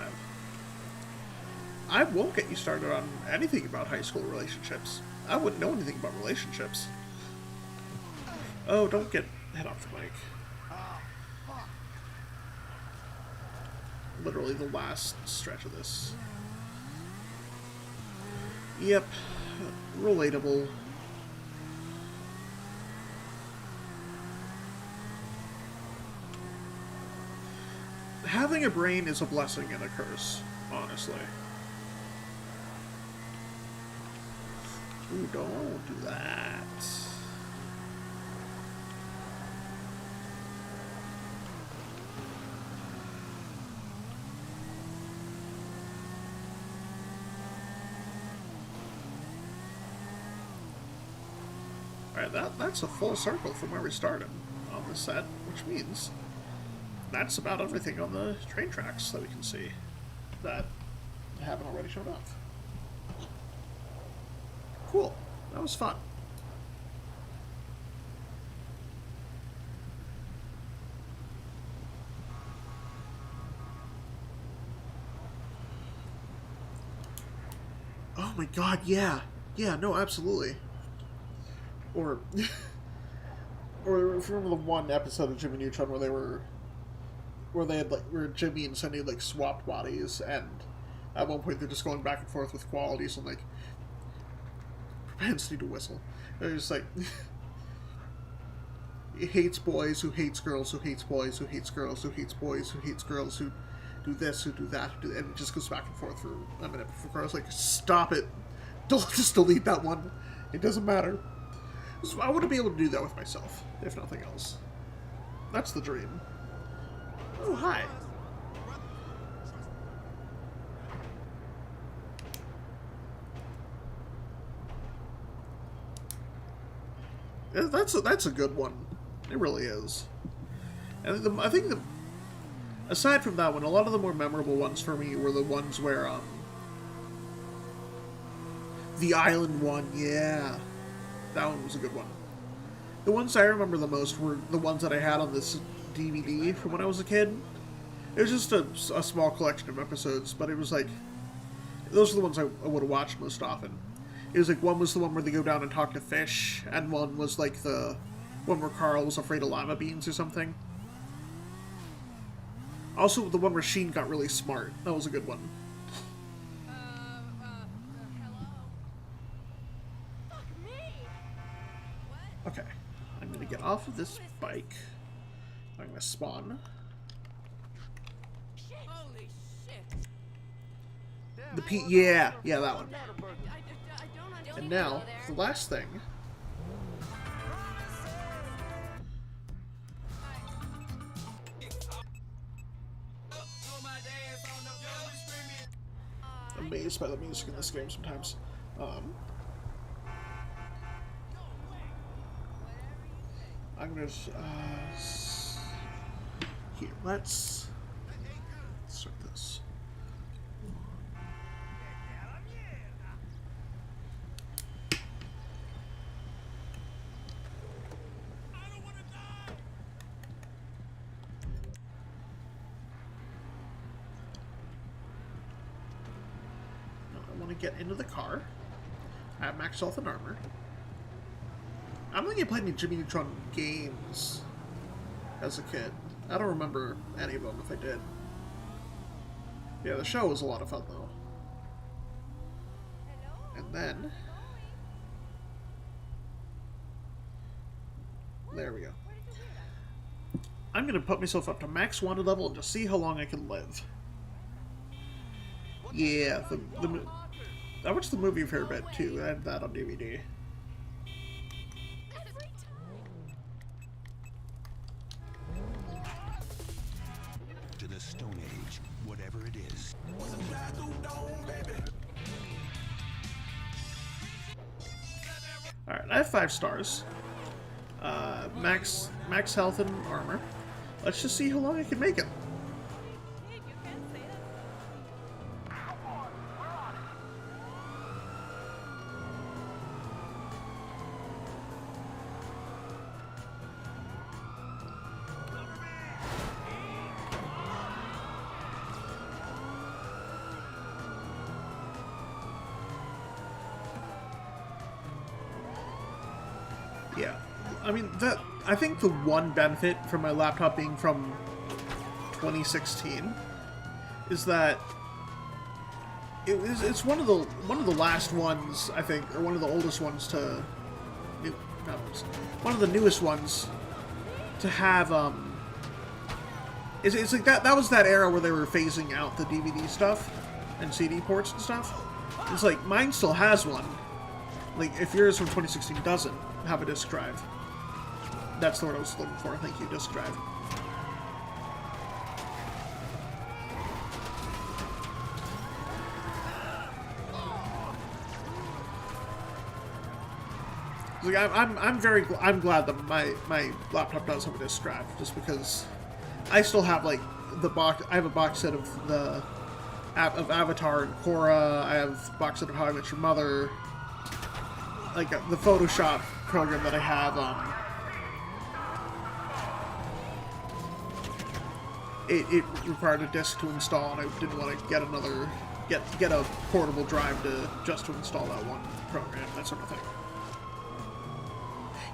I won't get you started on anything about high school relationships. I wouldn't know anything about relationships. Oh, don't get head off the mic. Literally the last stretch of this. Yep. Relatable. Having a brain is a blessing and a curse, honestly. Ooh, don't do that. Alright, that's a full circle from where we started on the set, which means that's about everything on the train tracks that we can see that haven't already shown up. Cool. That was fun. Oh my god, yeah. Yeah, no, absolutely. Or if you remember the one episode of Jimmy Neutron where they had where Jimmy and Cindy had swapped bodies, and at one point they're just going back and forth with qualities, and propensity to whistle. They're just like, he hates boys who hates girls who hates boys who hates girls who hates boys who hates girls who do this, who do that, and it just goes back and forth for a minute before I was like, stop it. Don't just delete that one. It doesn't matter. So I want to be able to do that with myself, if nothing else. That's the dream. Oh, hi. That's a good one. It really is. And I think aside from that one, a lot of the more memorable ones for me were the ones where the island one, yeah, that one was a good one. The ones I remember the most were the ones that I had on this DVD from when I was a kid. It was just a small collection of episodes, but it was like, those are the ones I would have watched most often. It was like, one was the one where they go down and talk to fish, and one was like the one where Carl was afraid of lava beans or something. Also, the one where Sheen got really smart. That was a good one. Hello? Fuck me! What? Okay. I'm gonna get off of this bike. I'm gonna spawn. Shit! Holy shit! Yeah, that one. I don't understand. And now, the last thing. Amazed by the music in this game sometimes. I'm gonna here. Let's start this. Get into the car. I have max health and armor. I don't think I played any Jimmy Neutron games as a kid. I don't remember any of them if I did. Yeah, the show was a lot of fun though. And then there we go. I'm gonna put myself up to max wanted level and just see how long I can live. Yeah, I watched the movie a fair bit too. I had that on DVD. To the Stone Age, whatever it is. Alright, I have 5 stars. Max health and armor. Let's just see how long I can make it. Yeah, I mean, I think the one benefit from my laptop being from 2016 is that it's one of the last ones, I think, or one of the oldest ones to one of the newest ones to have it's like that was that era where they were phasing out the DVD stuff and CD ports and stuff. It's like mine still has one. Like if yours from 2016 doesn't have a disk drive. That's the word I was looking for. Thank you, disk drive. Like I'm glad that my laptop does have a disk drive, just because I still have like the box. I have a box set of of Avatar and Korra. I have a box set of How I Met Your Mother. Like the Photoshop program that I have, it required a disk to install, and I didn't want to get a portable drive just to install that one program, that sort of thing.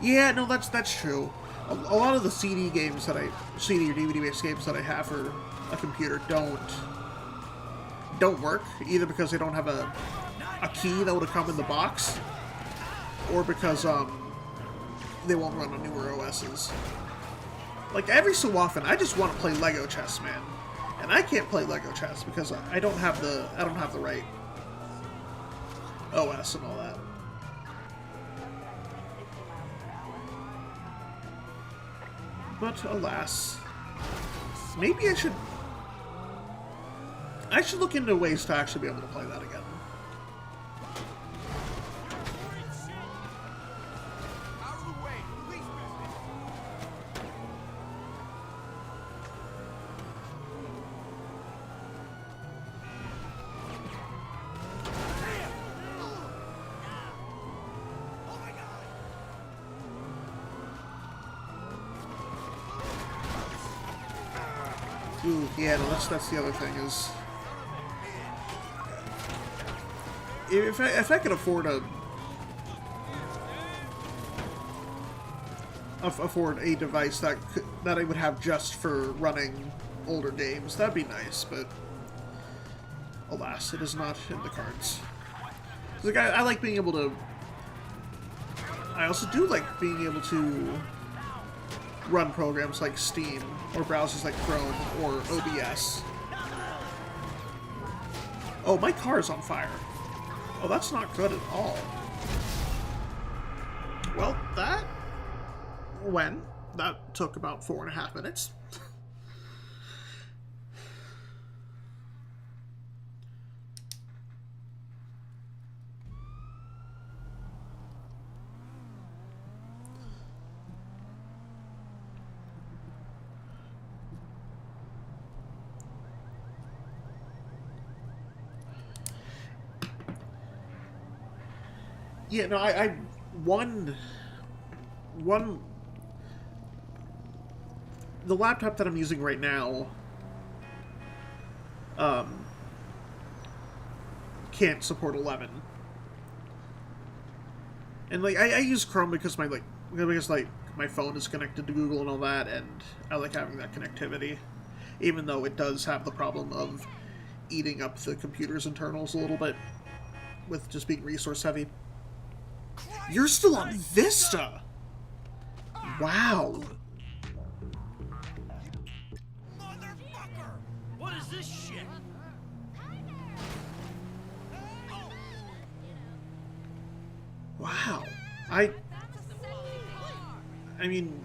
Yeah, no, that's true. A lot of the CD or DVD based games that I have for a computer don't work, either because they don't have a key that would have come in the box, or because they won't run on newer OSs. Like every so often, I just want to play Lego chess, man, and I can't play Lego chess because I don't have the right OS and all that. But alas, maybe I should look into ways to actually be able to play that again. Ooh, yeah, no, that's the other thing is, if I could afford a device that I would have just for running older games, that'd be nice. But alas, it is not in the cards. Like I like being able to. I also do like being able to run programs like Steam or browsers like Chrome or OBS. Oh, my car is on fire. Oh, that's not good at all. Well, that took about 4.5 minutes. Yeah, no, I the laptop that I'm using right now can't support 11. And like I use Chrome because my phone is connected to Google and all that, and I like having that connectivity, even though it does have the problem of eating up the computer's internals a little bit with just being resource heavy. You're still on Vista! Wow. Motherfucker! What is this shit? Wow. I mean,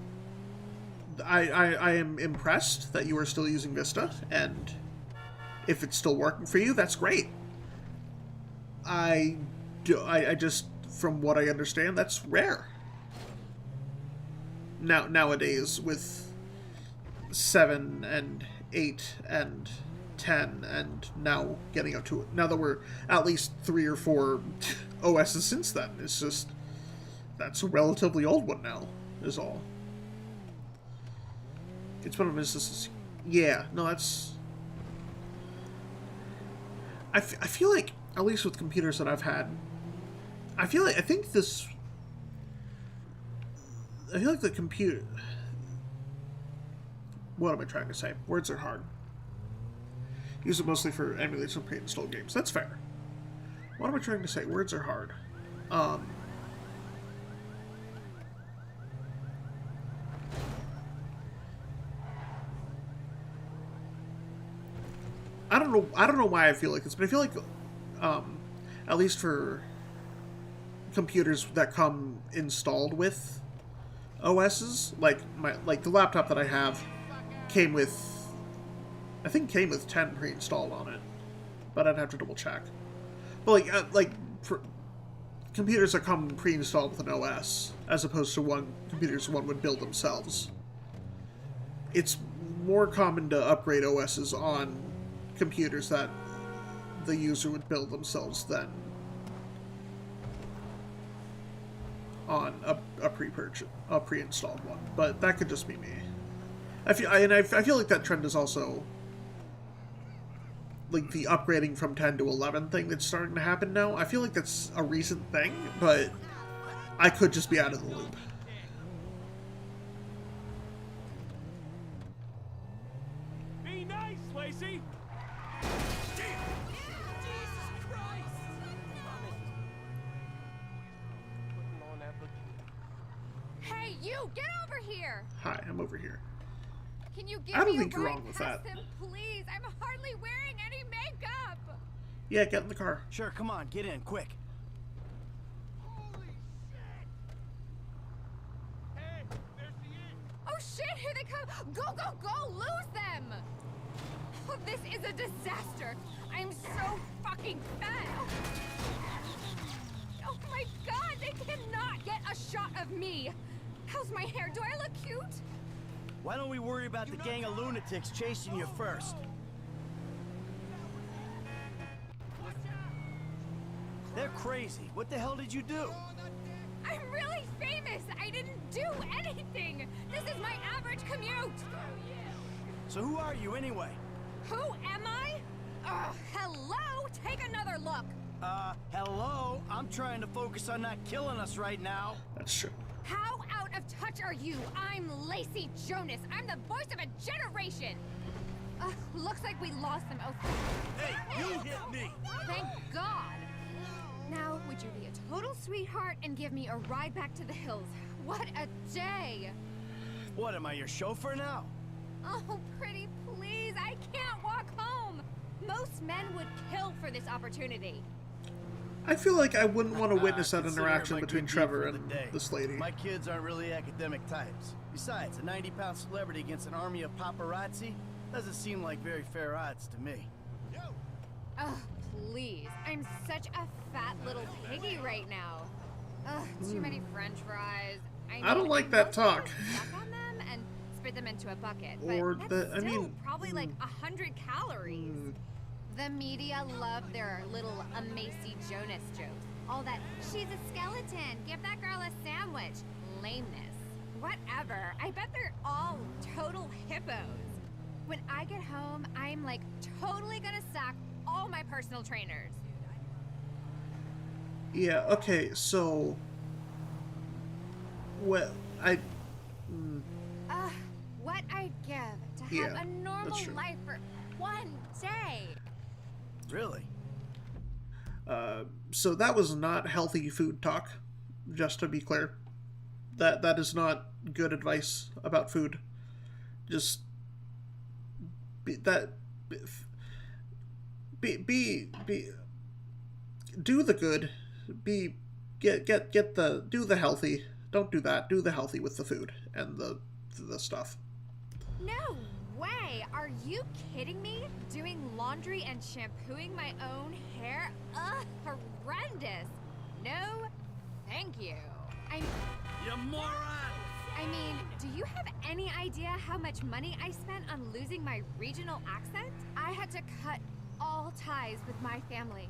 I am impressed that you are still using Vista, and if it's still working for you, that's great. I just, from what I understand, that's rare. Nowadays, with 7 and 8 and 10, and now getting up to, now that we're at least 3 or 4 OSs since then, it's just, that's a relatively old one now, is all. It's one of his, yeah, no, that's, I feel like, at least with computers that I've had, I feel like the computer, what am I trying to say? Words are hard. Use it mostly for emulation of pre-installed games. That's fair. What am I trying to say? Words are hard. I don't know why I feel like this, but I feel like, at least for computers that come installed with OSs, like the laptop that I have came with, I think came with 10 pre-installed on it, but I'd have to double check. But for computers that come pre-installed with an OS, as opposed to computers one would build themselves, it's more common to upgrade OSs on computers that the user would build themselves than on a pre-installed one. But that could just be me. I feel like that trend is also like the upgrading from 10 to 11 thing that's starting to happen now. I feel like that's a recent thing, but I could just be out of the loop. Be nice, Lacey! You get over here! Hi, I'm over here. Can you give I don't me think a you're ride wrong with past that. him, please? I'm hardly wearing any makeup. Yeah, get in the car. Sure, come on, get in, quick. Holy shit! Hey, there's the inn! Oh shit, here they come! Go, go, go! Lose them! Oh, this is a disaster. I'm so fucking fat. Oh my god, they cannot get a shot of me. How's my hair? Do I look cute? Why don't we worry about the gang of lunatics chasing you first? They're crazy. What the hell did you do? I'm really famous. I didn't do anything. This is my average commute. So who are you anyway? Who am I? Hello? Take another look. Hello? I'm trying to focus on not killing us right now. That's true. How out of touch are you? I'm Lacey Jonas. I'm the voice of a generation. Looks like we lost them. Oh, Hey, you hit me! thank God. Now, would you be a total sweetheart and give me a ride back to the hills? What a day! What, am I your chauffeur now? Oh, pretty please, I can't walk home. Most men would kill for this opportunity. I feel like I wouldn't want to witness that Consider it interaction my between good deed Trevor for and the day. this lady. My kids aren't really academic types. Besides, a 90-pound celebrity against an army of paparazzi doesn't seem like very fair odds to me. Oh, please. I'm such a fat little piggy right now. Ugh, too many french fries. I don't like that talk. Suck on them and spit them into a bucket. Or but the- that's I still mean, probably like 100 calories. The media love their little Macy Jonas jokes. All that, she's a skeleton, give that girl a sandwich. Lameness. Whatever. I bet they're all total hippos. When I get home, I'm like totally gonna sack all my personal trainers. Yeah, okay, so... Well, What I'd give to have Yeah, a normal that's true. life for one day. Really? So that was not healthy food talk, just to be clear. That is not good advice about food. Just be do the good. Do the healthy. Don't do that. Do the healthy with the food and the stuff. No way! Are you kidding me? Doing laundry and shampooing my own hair? Ugh, horrendous. No, thank you. You moron! I mean, do you have any idea how much money I spent on losing my regional accent? I had to cut all ties with my family.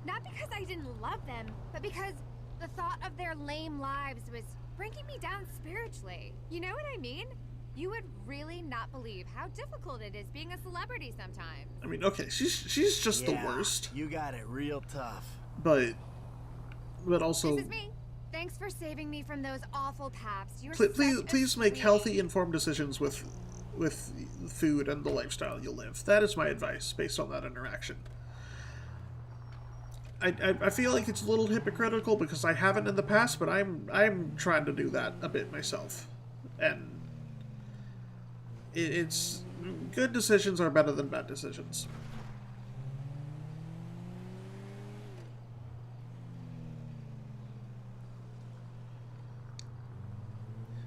Not because I didn't love them, but because the thought of their lame lives was bringing me down spiritually. You know what I mean? You would really not believe how difficult it is being a celebrity sometimes. I mean, okay, she's just the Yeah, worst, You got it real tough. but also This is me. Thanks for saving me from those awful paps. You're please make healthy, informed decisions with food and the lifestyle you live. That is my advice based on that interaction. I feel like it's a little hypocritical because I haven't in the past, but I'm trying to do that a bit myself, and it's good decisions are better than bad decisions.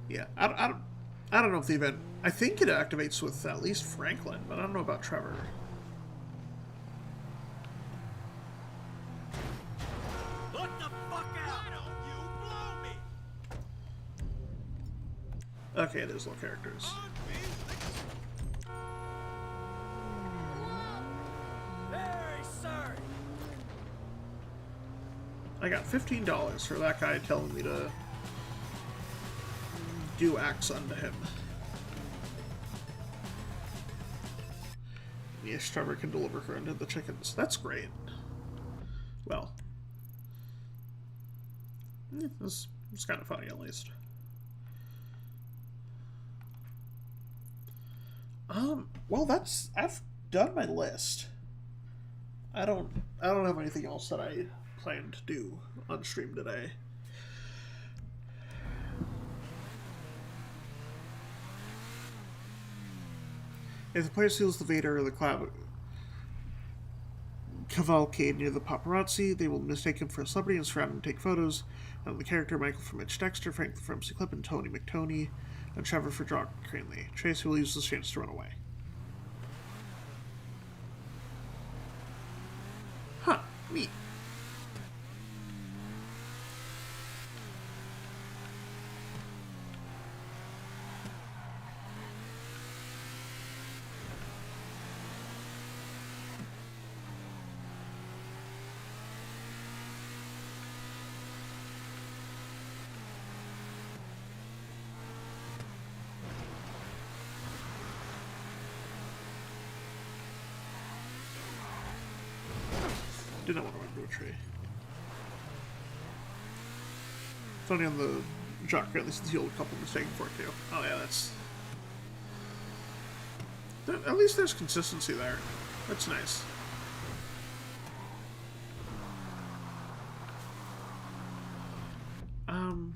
Yeah, I don't know if the event. I think it activates with at least Franklin, but I don't know about Trevor. Look the fuck out! You blow me! Okay, there's little characters. Very sorry. I got $15 for that guy telling me to do acts unto him. Yes, Trevor can deliver her unto the chickens. That's great. Well, it's kind of funny at least. Well, I've done my list. I don't have anything else that I plan to do on stream today. If the player steals the Vader or the cavalcade near the paparazzi, they will mistake him for a celebrity and surround him and take photos. And the character Michael from Mitch Dexter, Frank from C-Clip, and Tony McToney, and Trevor for Jock Cranley. Tracy will use this chance to run away. Huh, neat. Did not want to run into a tree. It's only on the Jock Cranley since he'll a couple mistaken for it too. Oh yeah, that's... At least there's consistency there. That's nice. I'm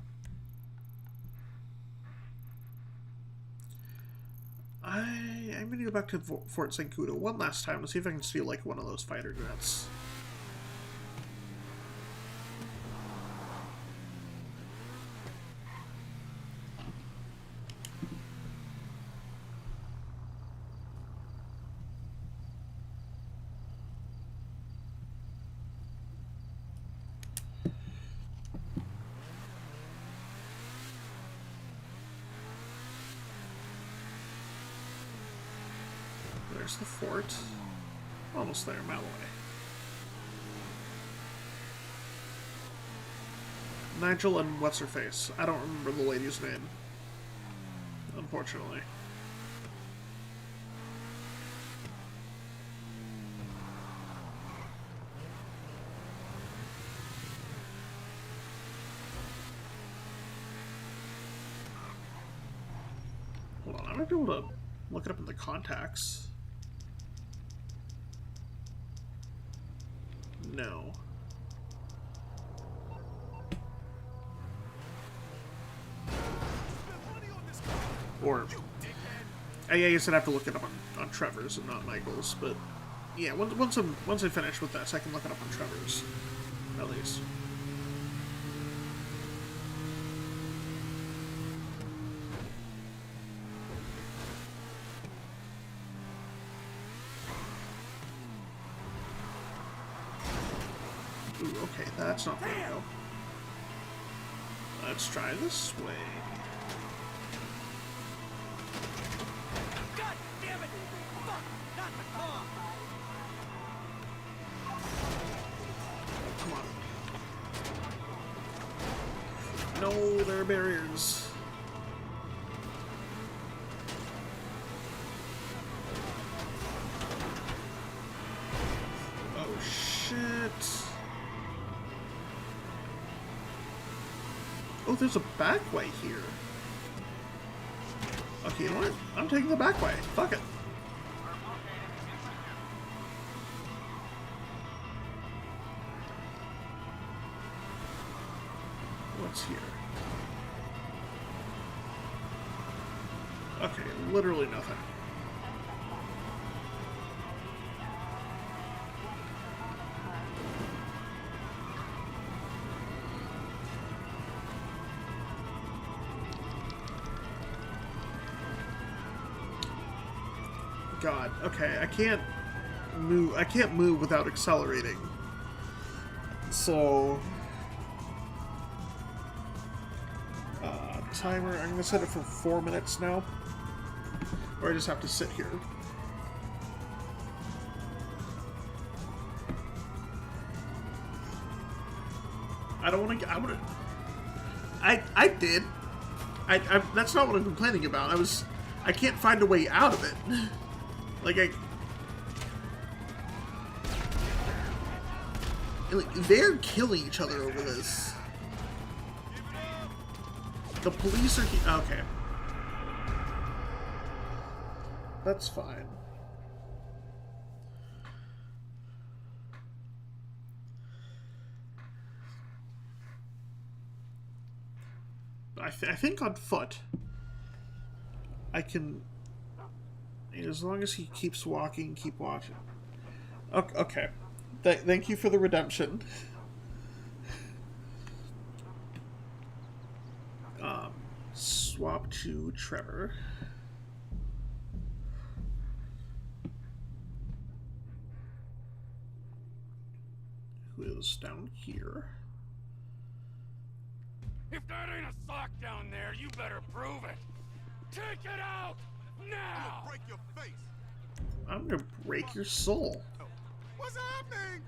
gonna go back to Fort Zancudo one last time to see if I can steal like one of those fighter jets. There's the fort. Almost there, a mile away. Nigel and what's her face? I don't remember the lady's name. Unfortunately. Hold on, I might be able to look it up in the contacts. No. Or I guess I'd have to look it up on Trevor's and not Michael's, but yeah, once I finish with this, I can look it up on Trevor's, at least. Ooh, okay, that's not gonna go. Let's try this way. God damn it! Fuck! Not the car! Come on. No, there are barriers. Oh shit. Oh, there's a back way here. Okay, you know what? I'm taking the back way. Fuck it. What's here? Okay, literally nothing. God, okay, I can't move without accelerating. So timer, I'm gonna set it for 4 minutes now. Or I just have to sit here. I don't want to. I did. That's not what I'm complaining about. I can't find a way out of it. Like they're killing each other over this. The police are okay. That's fine. I think on foot I can As long as he keeps walking, keep watching. Okay. Thank you for the redemption. Swap to Trevor. Who is down here? If that ain't a sock down there, you better prove it. Take it out now. Break your face. I'm gonna break your soul. What's happening?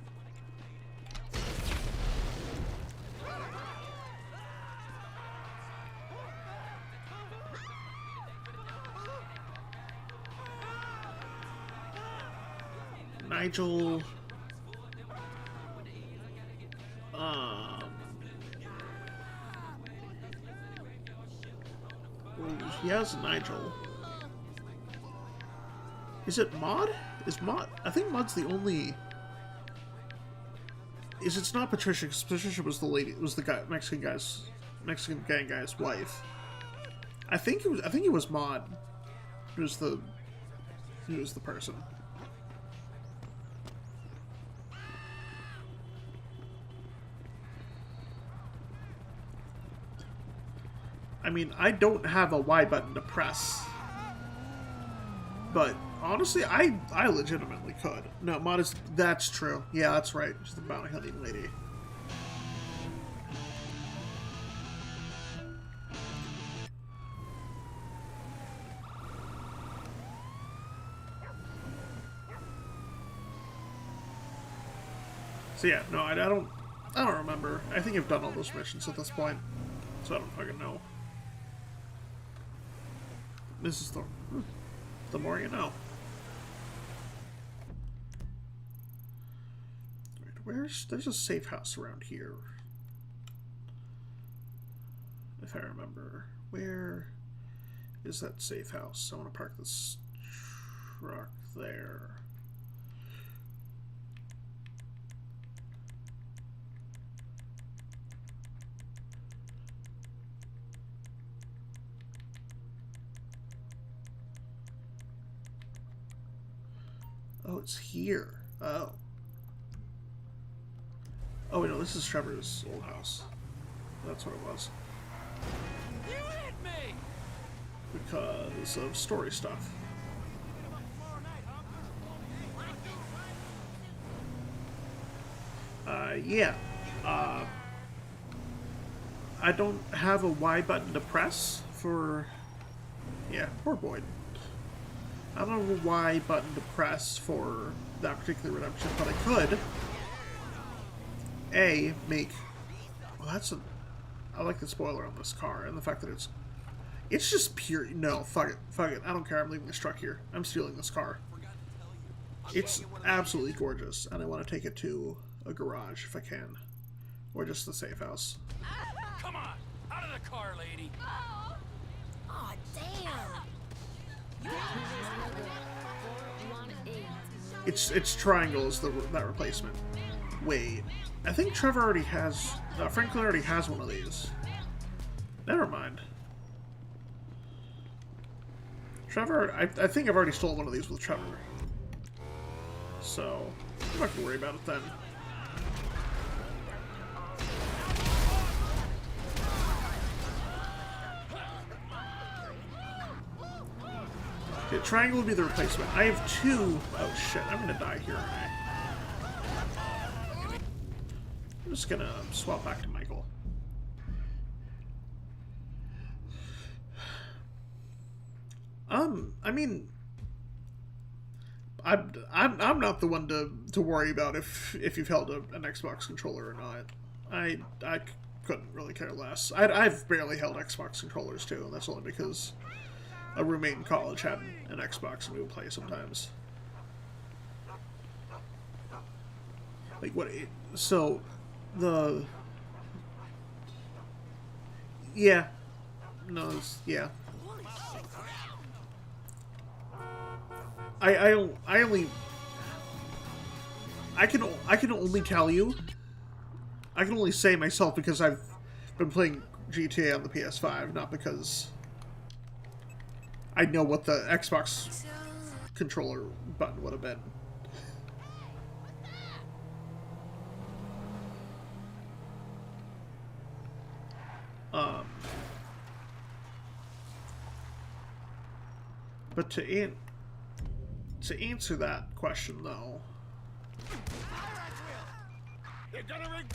Nigel. Well, he has Nigel. Is it Maud? Is Maud? I think Maud's the only. It's not Patricia, because Patricia was the lady. Was the guy, Mexican gang guy's wife. I think it was Maud. Who was the person. I mean, I don't have a Y button to press. But, honestly, I legitimately could. No, Maud is... That's true. Yeah, that's right. She's the bounty hunting lady. So yeah, no, I don't remember. I think I've done all those missions at this point. So I don't fucking know. This is the more you know. Right, there's a safe house around here. If I remember. Where is that safe house? I want to park this truck there. Oh, it's here. Oh. Oh, wait, no, this is Trevor's old house. That's what it was. You hit me! Because of story stuff. Yeah. I don't have a Y button to press for... Yeah, poor Boyd. I don't have a Y button to press for that particular redemption, but I could. Make... Well, that's a... I like the spoiler on this car, and the fact that it's just pure... No, fuck it. Fuck it. I don't care. I'm leaving this truck here. I'm stealing this car. It's absolutely gorgeous, and I want to take it to a garage if I can. Or just the safe house. Come on! Out of the car, lady! Aw, damn! It's triangle is that replacement. Wait, I think Trevor already has... Franklin already has one of these. Never mind. Trevor, I think I've already stolen one of these with Trevor. So, I'm not gonna worry about it then. Okay, triangle would be the replacement. I have two... Oh shit, I'm gonna die here, aren't I? I'm just gonna swap back to Michael. I mean... I'm not the one to worry about if you've held an Xbox controller or not. I couldn't really care less. I've barely held Xbox controllers too, and that's only because a roommate in college had an Xbox and we would play sometimes. Like what? So the yeah, no, yeah. I can only tell you. I can only say myself because I've been playing GTA on the PS5, not because I know what the Xbox controller button would have been. But to answer that question, though, They're gonna rig.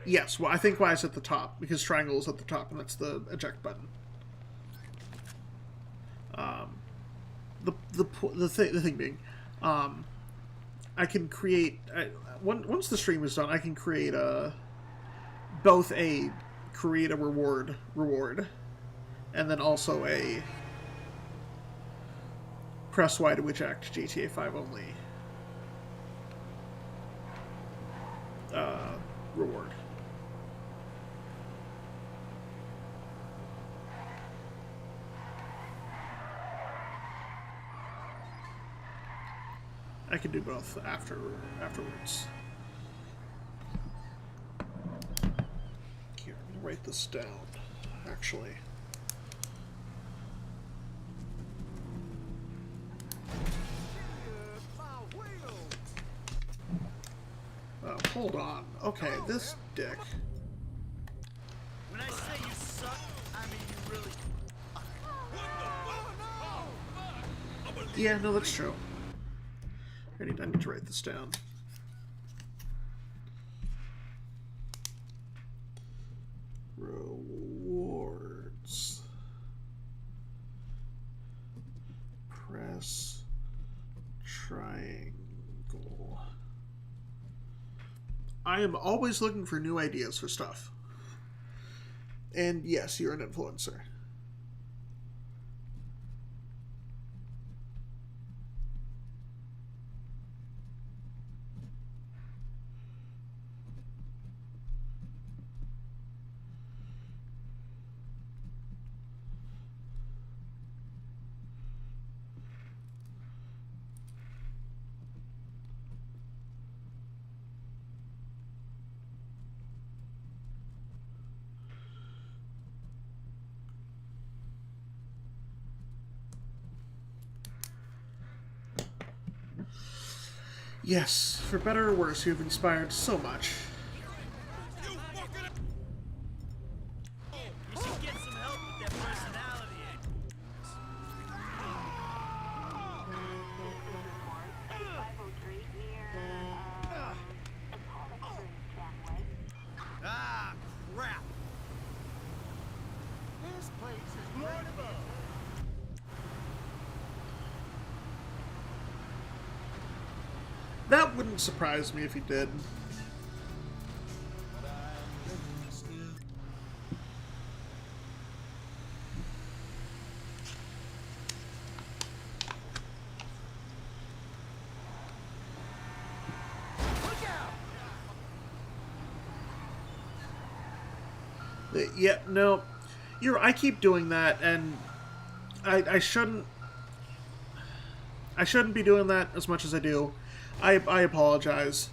yes, well, I think why it's at the top, because triangle is at the top, and that's the eject button. The thing being, I can create once the stream is done, I can create both a reward, and then also a press Y to eject GTA 5 only reward. I can do both afterwards. Here, I'm gonna write this down, actually. Hold on. Okay, this dick. When I say you suck, I mean you really. Yeah, no, that's true. I need to write this down. Rewards. Press triangle. I am always looking for new ideas for stuff. And yes, you're an influencer. Yes, for better or worse, you have inspired so much. You should get some help with that personality. Ah, crap. This place is more to go. That wouldn't surprise me if he did. Yeah, no, I keep doing that, and I shouldn't be doing that as much as I do. I apologize.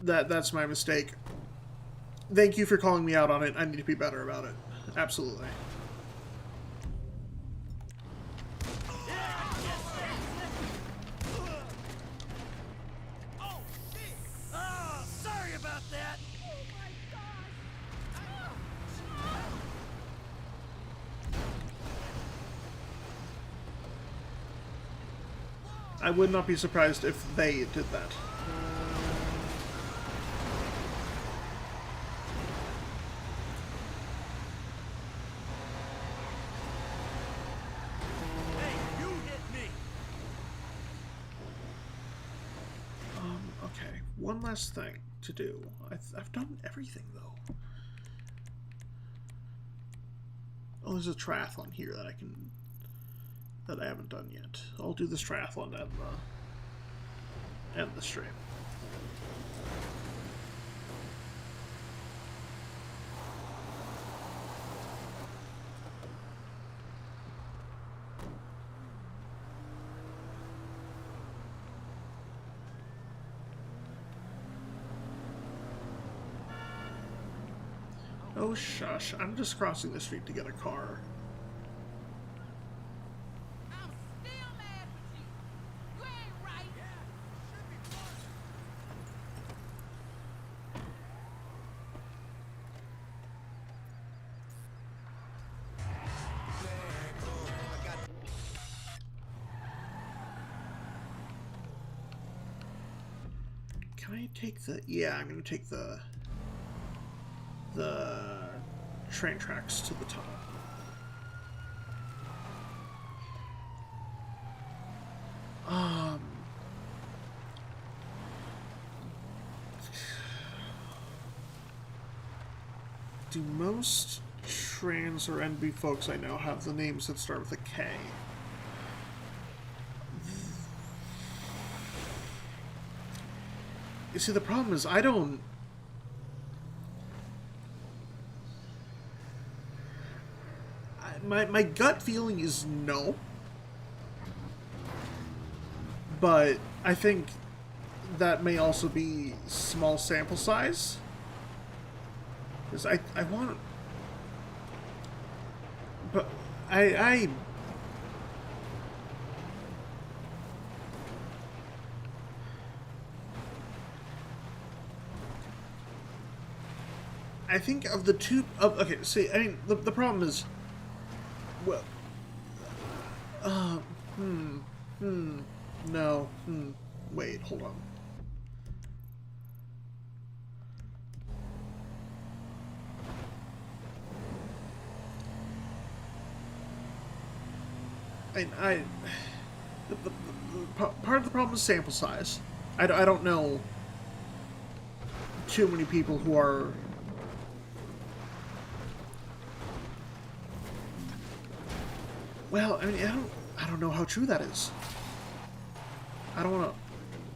That's my mistake. Thank you for calling me out on it. I need to be better about it. Absolutely. Oh, sorry about that. I would not be surprised if they did that. Hey, you hit me. Okay, one last thing to do. I've done everything, though. Oh, there's a triathlon here that I haven't done yet. I'll do this triathlon and the stream. Oh, shush. I'm just crossing the street to get a car. I'm still mad with you. You ain't right. Can I take the... Yeah, I'm going to take the train tracks to the top. Do most trans or NB folks I know have the names that start with a K? You see, the problem is I don't... My gut feeling is no. But I think that may also be small sample size. Because I want... But I think of the two... Okay, see, I mean, the problem is... Well... No. Wait, hold on. Part of the problem is sample size. I don't know too many people who are... Well, I mean, I don't know how true that is. I don't want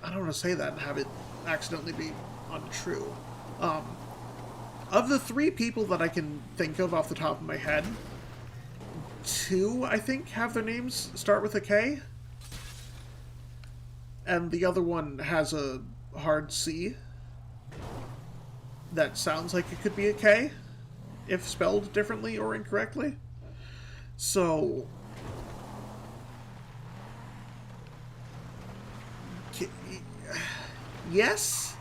to say that and have it accidentally be untrue. Of the 3 people that I can think of off the top of my head, 2, I think, have their names start with a K. And the other one has a hard C that sounds like it could be a K, if spelled differently or incorrectly. So... Yes?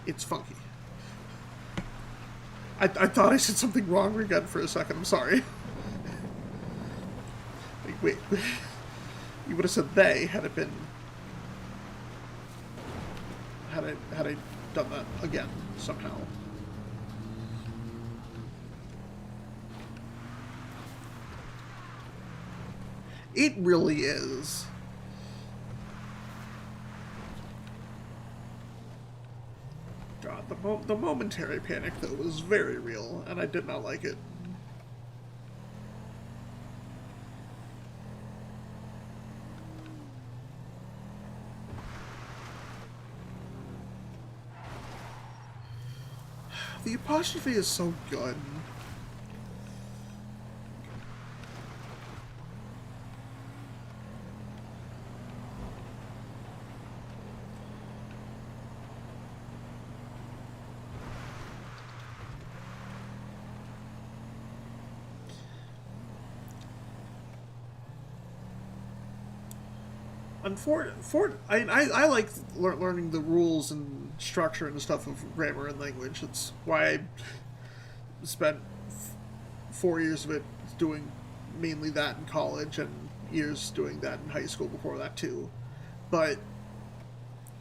It's funky. I thought I said something wrong again for a second. I'm sorry. Wait. You would have said they had it been... Had I done that again, somehow. It really is. God, the momentary panic, though, was very real, and I did not like it. The apostrophe is so good. I like learning the rules and structure and stuff of grammar and language. That's why I spent 4 years of it doing mainly that in college and years doing that in high school before that too. But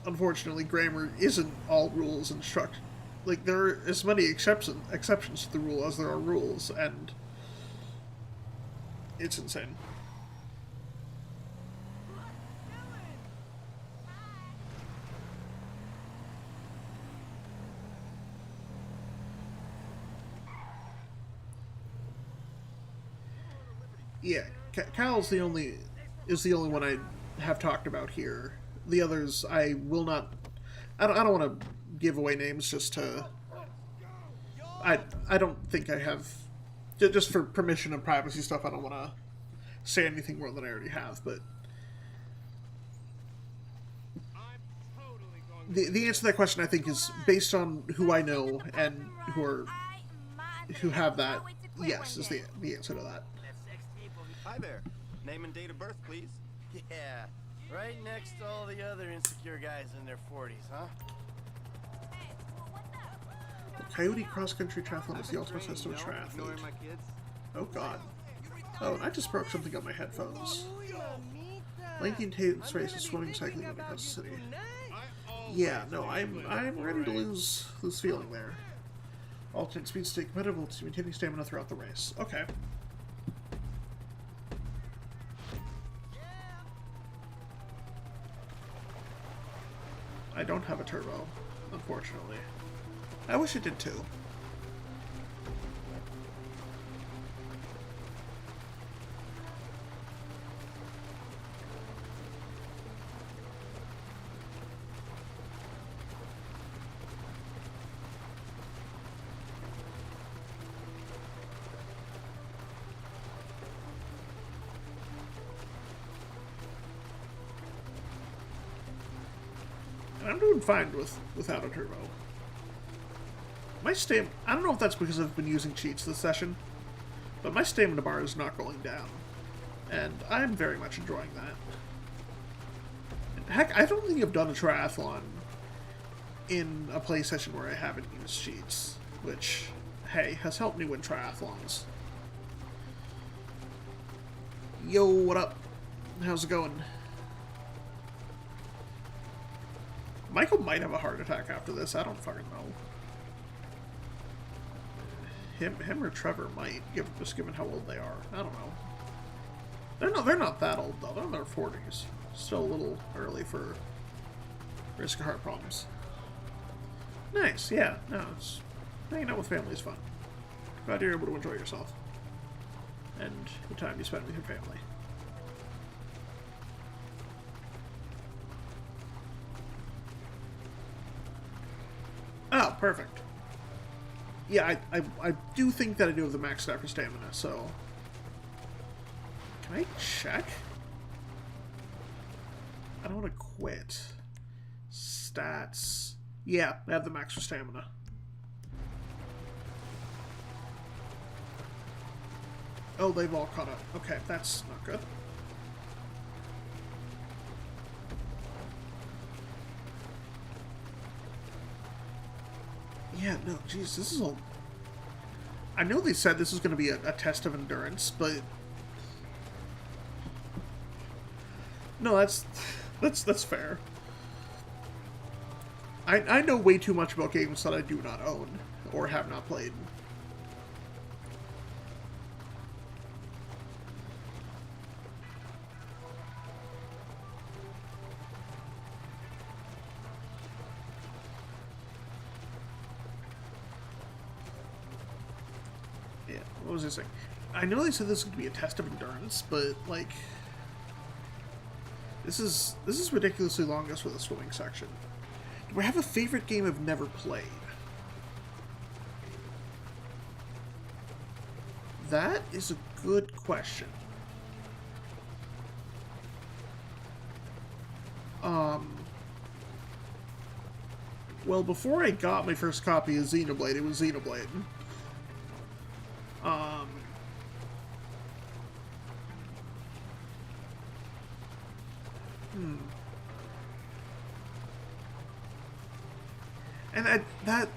unfortunately, grammar isn't all rules and structure. Like, there are as many exceptions to the rule as there are rules, and it's insane. Yeah, Cal's the only one I have talked about here. The others, I will not. I don't want to give away names just to. I don't think I have. Just for permission and privacy stuff, I don't want to say anything more than I already have. But the answer to that question, I think, is based on who I know and who have that. Yes, is the answer to that. Hi there. Name and date of birth, please. Yeah, right next to all the other insecure guys in their 40s, huh? Coyote Cross Country Triathlon is the ultimate system of triathlete. Oh god. Oh, and I just broke something on my headphones. Linking intense race of swimming, cycling when it comes to city. Yeah, no, I'm ready to lose feeling there. Alternate speed stay competitive to maintaining stamina throughout the race. Okay. I don't have a turbo, unfortunately. I wish it did too. I'm doing fine without a turbo. My stamina, I don't know if that's because I've been using cheats this session, but my stamina bar is not going down, and I'm very much enjoying that. Heck, I don't think I've done a triathlon in a play session where I haven't used cheats, which, hey, has helped me win triathlons. Yo, what up? How's it going? Michael might have a heart attack after this. I don't fucking know. Him or Trevor might, just given how old they are. I don't know. They're not that old though. They're in their 40s. Still a little early for risk of heart problems. Nice, yeah. No, it's hanging out with family is fun. Glad you're able to enjoy yourself and the time you spend with your family. Oh, perfect. Yeah, I do think that I do have the maxed out for stamina, so... Can I check? I don't want to quit. Stats... Yeah, I have the max for stamina. Oh, they've all caught up. Okay, that's not good. Yeah, no, jeez, this is all... I know they said this was going to be a test of endurance, but... No, that's fair. I know way too much about games that I do not own, or have not played. What was I saying? I know they said this was going to be a test of endurance, but, like... This is ridiculously long just for the swimming section. Do I have a favorite game I've never played? That is a good question. Well, before I got my first copy of Xenoblade, it was Xenoblade. And that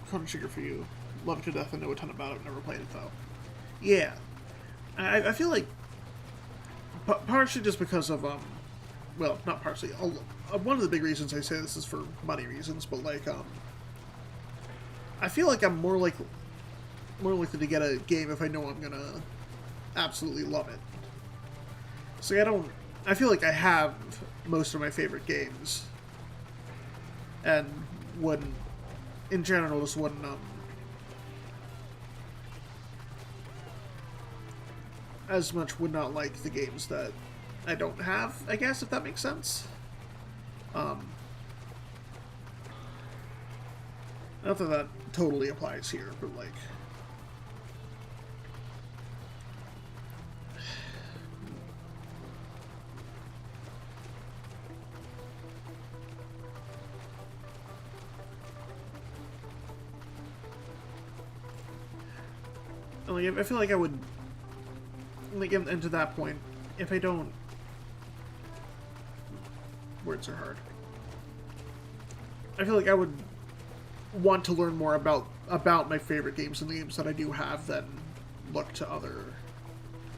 Chrono Trigger for you. Love it to death. I know a ton about it. Never played it though. Yeah, I feel like partially just because of well, not partially. One of the big reasons I say this is for money reasons, but like I feel like I'm more likely to get a game if I know I'm gonna absolutely love it. So I feel like I have most of my favorite games, and wouldn't, in general, just wouldn't as much would not like the games that I don't have, I guess, if that makes sense. Not that totally applies here, but like... Like, I feel like I would, like, and to that point, if I don't, words are hard. I feel like I would want to learn more about my favorite games and the games that I do have than look to other,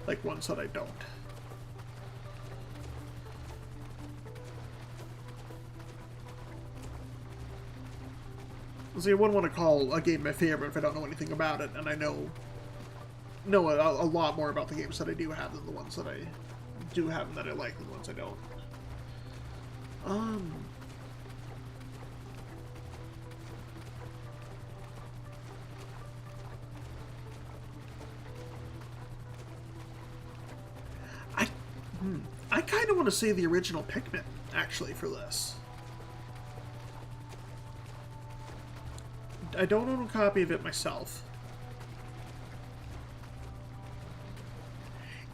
like, ones that I don't. See, I wouldn't want to call a game my favorite if I don't know anything about it, and I know a lot more about the games that I do have than the ones that I do have and that I like than the ones I don't. I kind of want to say the original Pikmin, actually, for this. I don't own a copy of it myself.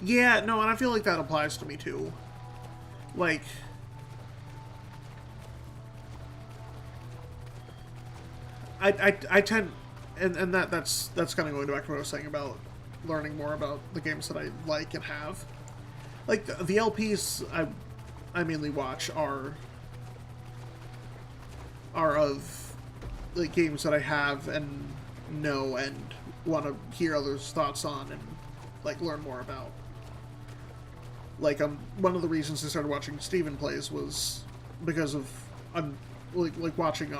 Yeah, no, and I feel like that applies to me too. Like, I tend, and that's kind of going back to what I was saying about learning more about the games that I like and have. Like, the LPs I mainly watch are of like games that I have and know and want to hear others' thoughts on and like learn more about. Like, one of the reasons I started watching Steven Plays was because of like watching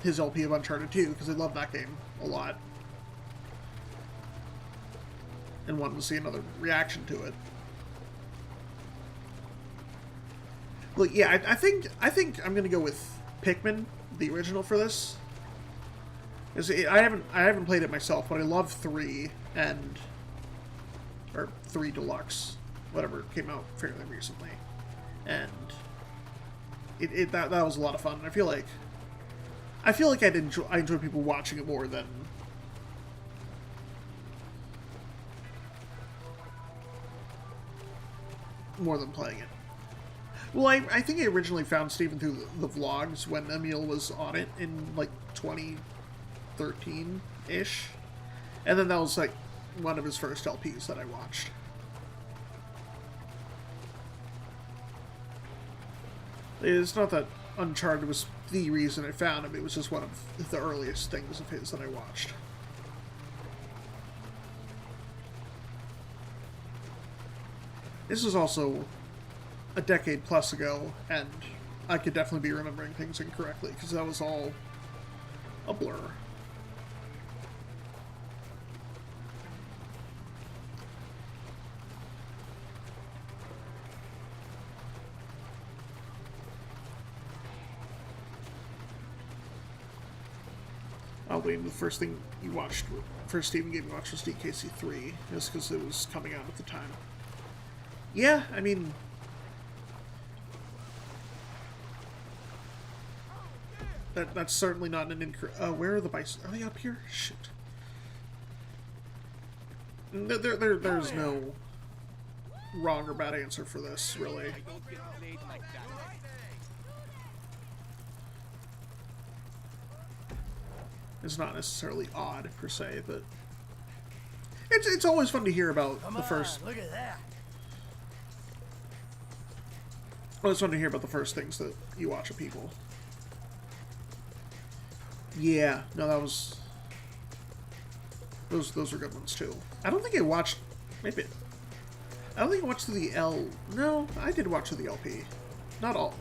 his LP of Uncharted 2, because I love that game a lot and wanted to see another reaction to it. Like, yeah, I think I'm gonna go with Pikmin, the original, for this. I haven't played it myself, but I love 3 or 3 Deluxe, whatever came out fairly recently, and that was a lot of fun. I feel like I enjoy people watching it more than playing it. Well, I think I originally found Steven through the vlogs when Emil was on it in like 2013-ish. And then that was like one of his first LPs that I watched. It's not that Uncharted was the reason I found him, it was just one of the earliest things of his that I watched. This is also a decade plus ago, and I could definitely be remembering things incorrectly, because that was all a blur. Oh, wait, the first thing you watched, first Steven game you watched was DKC3, just because it was coming out at the time. Yeah, I mean, that's certainly not an incorrect. Where are the bison? Are they up here? Shit. There's no wrong or bad answer for this, really. It's not necessarily odd per se, but it's always fun to hear about the first. Look at that. Well, it's fun to hear about the first things that you watch of people. Yeah, no, that was... Those were good ones, too. I don't think I watched... Maybe... I don't think I watched through the L... No, I did watch through the LP. Not all.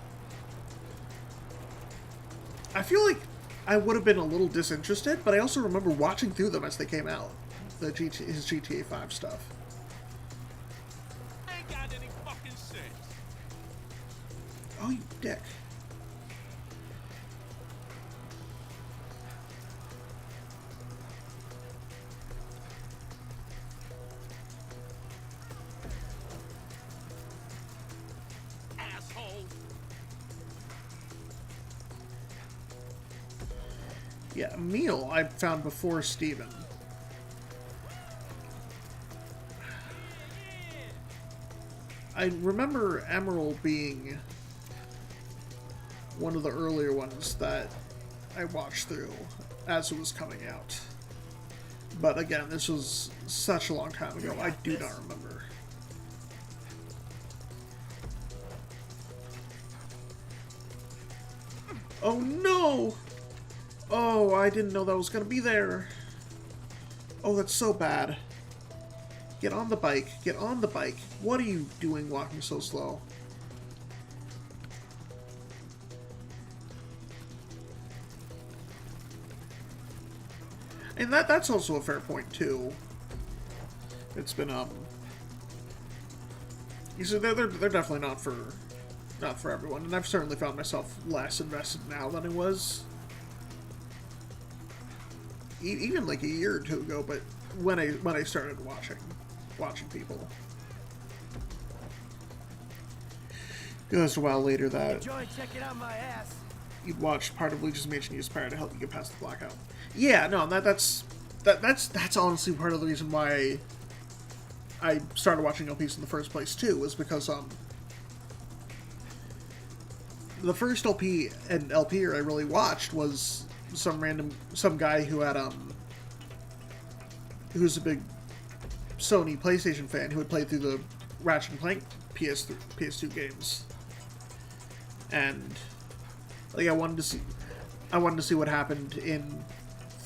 I feel like I would have been a little disinterested, but I also remember watching through them as they came out. His GTA 5 stuff. I ain't got any fucking sense. Oh, you dick. Asshole. Yeah, Emil I found before Steven. I remember Emerald being one of the earlier ones that I watched through as it was coming out. But again, this was such a long time ago, I do not remember. Oh no! Oh, I didn't know that was gonna be there. Oh, that's so bad. Get on the bike. Get on the bike. What are you doing walking so slow? And that's also a fair point too. It's been you see, they're definitely not for everyone, and I've certainly found myself less invested now than I was even like a year or two ago. But when I started watching people, it was a while later that Enjoy checking out my ass. you'd watch part of Luigi's Mansion U Aspire to help you get past the blackout. Yeah, no, that's honestly part of the reason why I started watching LPs in the first place too, was because the first LP I really watched was some guy who had who's a big Sony PlayStation fan who had played through the Ratchet and Clank PS2 games, and like I wanted to see what happened in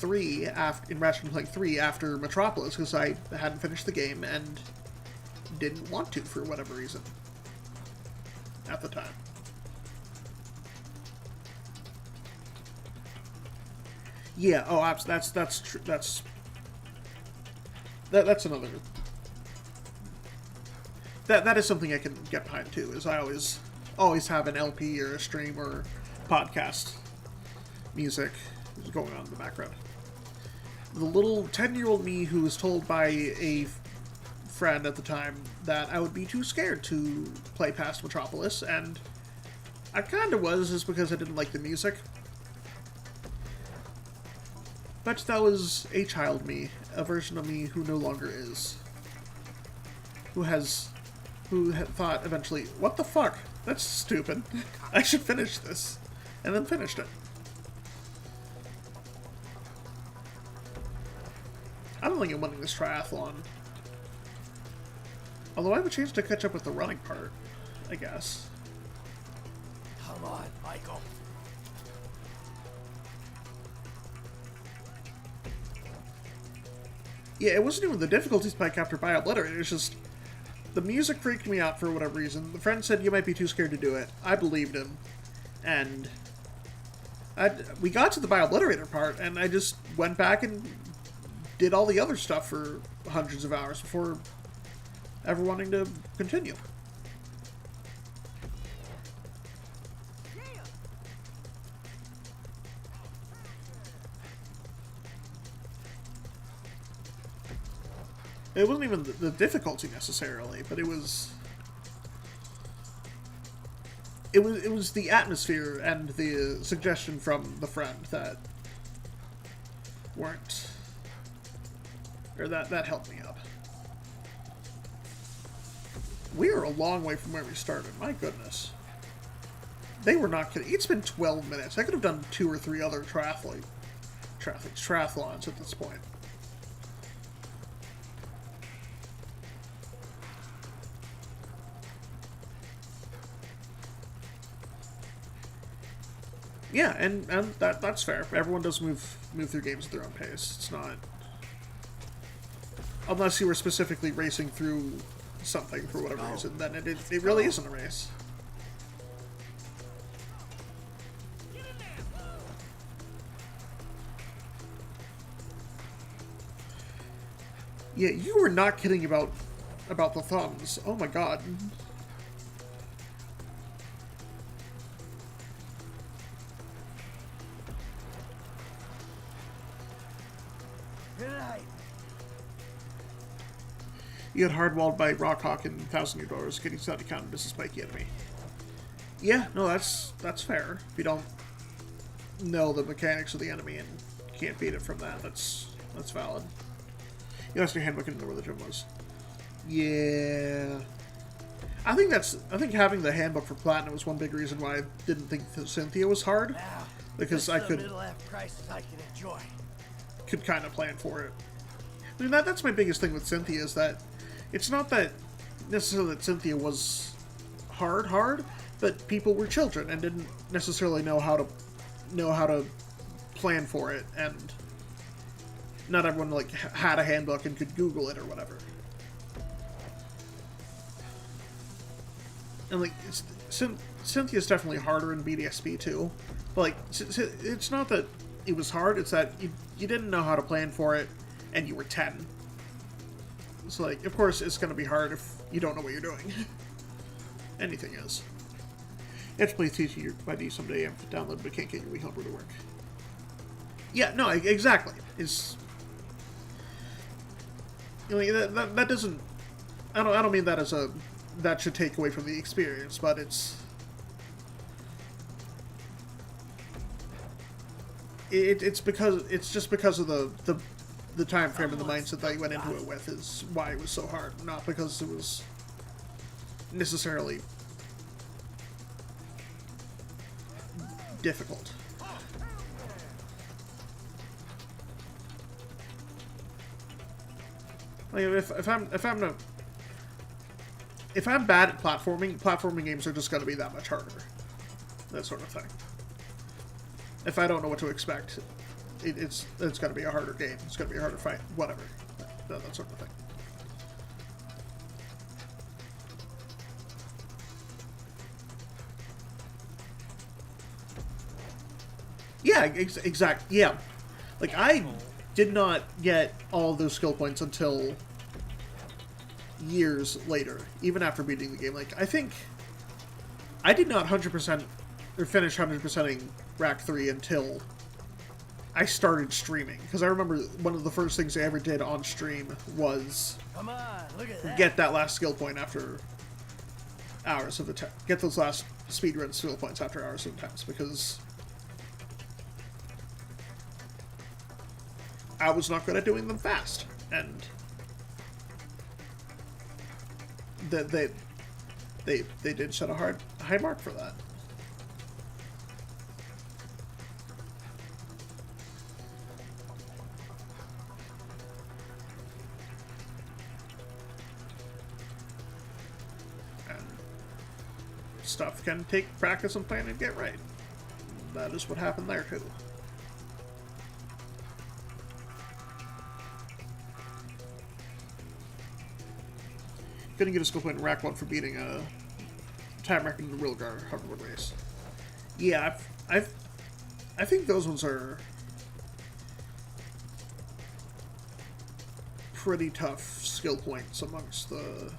Ratchet and Clank 3 after Metropolis, because I hadn't finished the game and didn't want to for whatever reason at the time. Yeah. Oh, that's true. That's another. That is something I can get behind too. Is I always have an LP or a stream or podcast music going on in the background. The little 10-year-old me who was told by a friend at the time that I would be too scared to play past Metropolis, and I kind of was, just because I didn't like the music. But that was a child me, a version of me who no longer is. Who had thought eventually, what the fuck? That's stupid. I should finish this. And then finished it. I don't think I'm winning this triathlon. Although I have a chance to catch up with the running part, I guess. Come on, Michael. Yeah, it wasn't even the difficulty spike after by Obliterated, it's just the music freaked me out for whatever reason. The friend said you might be too scared to do it. I believed him. And we got to the by Obliterator part, and I just went back and did all the other stuff for hundreds of hours before ever wanting to continue. It wasn't even the difficulty necessarily, but it was the atmosphere and the suggestion from the friend that weren't, or that helped me up. We are a long way from where we started. My goodness, they were not kidding. It's been 12 minutes. I could have done 2 or 3 other triathlons at this point. Yeah, and that's fair. Everyone does move through games at their own pace. It's not, unless you were specifically racing through something for whatever reason, then it really isn't a race. Yeah, you were not kidding about the thumbs. Oh my god. You get hardwalled by Rockhawk and 1,000 Doors, getting set to count as a spiky enemy. Yeah, no, that's fair. If you don't know the mechanics of the enemy and can't beat it from that, that's valid. You lost your handbook and know where the gym was. Yeah. I think having the handbook for Platinum was one big reason why I didn't think that Cynthia was hard. Now, because I could middle-life crisis I can enjoy. kind of plan for it. I mean, that's my biggest thing with Cynthia, is that it's not that necessarily that Cynthia was hard, but people were children and didn't necessarily know how to plan for it, and not everyone like had a handbook and could Google it or whatever. And like Cynthia's definitely harder in BDSP too, but like it's not that it was hard; it's that you didn't know how to plan for it, and you were 10. So like, of course, it's going to be hard if you don't know what you're doing. Anything is. You have to play teaching your ID someday and download, but can't get your Wii Helper to work. Yeah, no, exactly. It's, you know, that doesn't. I don't mean that as a that should take away from the experience, but it's just because of the time frame and the mindset that you went into it with is why it was so hard, not because it was necessarily difficult. Like if I'm bad at platforming games are just going to be that much harder. That sort of thing. If I don't know what to expect, it's going to be a harder game. It's going to be a harder fight. Whatever. That sort of thing. Yeah, exactly. Yeah. Like, I did not get all those skill points until years later, even after beating the game. Like, I think I did not 100% or finish 100%ing Rack 3 until I started streaming, because I remember one of the first things I ever did on stream was Come on, look at that. get that last skill point after hours of attempts. Get those last speedrun skill points after hours of attempts, because I was not good at doing them fast, and they did set a high mark for that. And stuff can take practice and planning to get right. That is what happened there too. Couldn't get a skill point in Rack 1 for beating a time record in the Rilgar hoverboard race. Yeah, I think those ones are pretty tough skill points amongst the,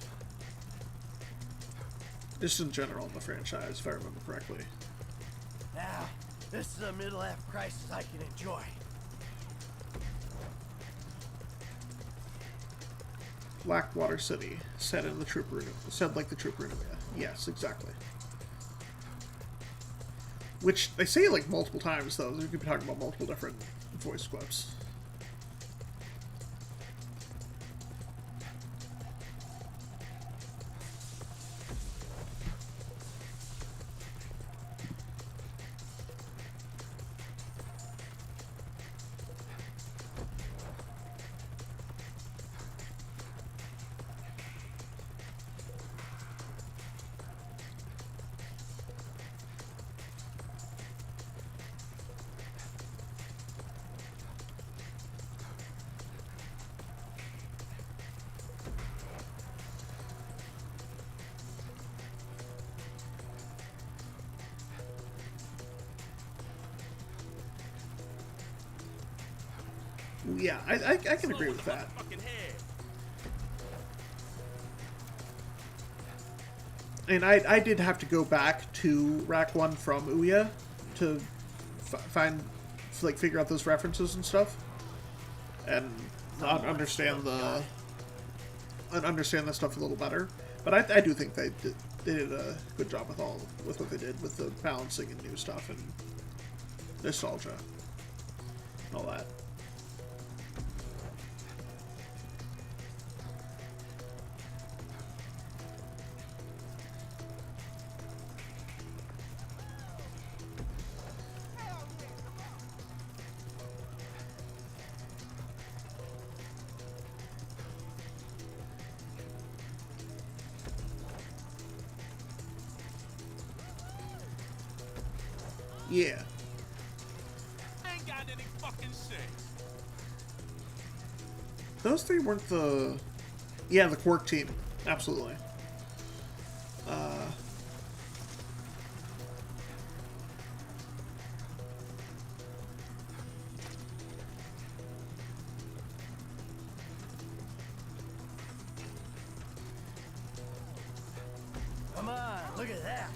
just in general in the franchise, if I remember correctly. Now, this is a middle-life crisis I can enjoy. Blackwater City, set in the Trooper, said like the Trooper area. Yes, exactly. Which they say like multiple times, though. We could be talking about multiple different voice clips. Yeah, I can agree with that. And I did have to go back to Rack 1 from Ouya to figure out those references and stuff, and understand that stuff a little better. But I do think they did a good job with what they did with the balancing and new stuff and nostalgia, and all that. Yeah. I ain't got any fucking sense. Those three weren't the... Yeah, the Quark team. Absolutely. Come on, look at that.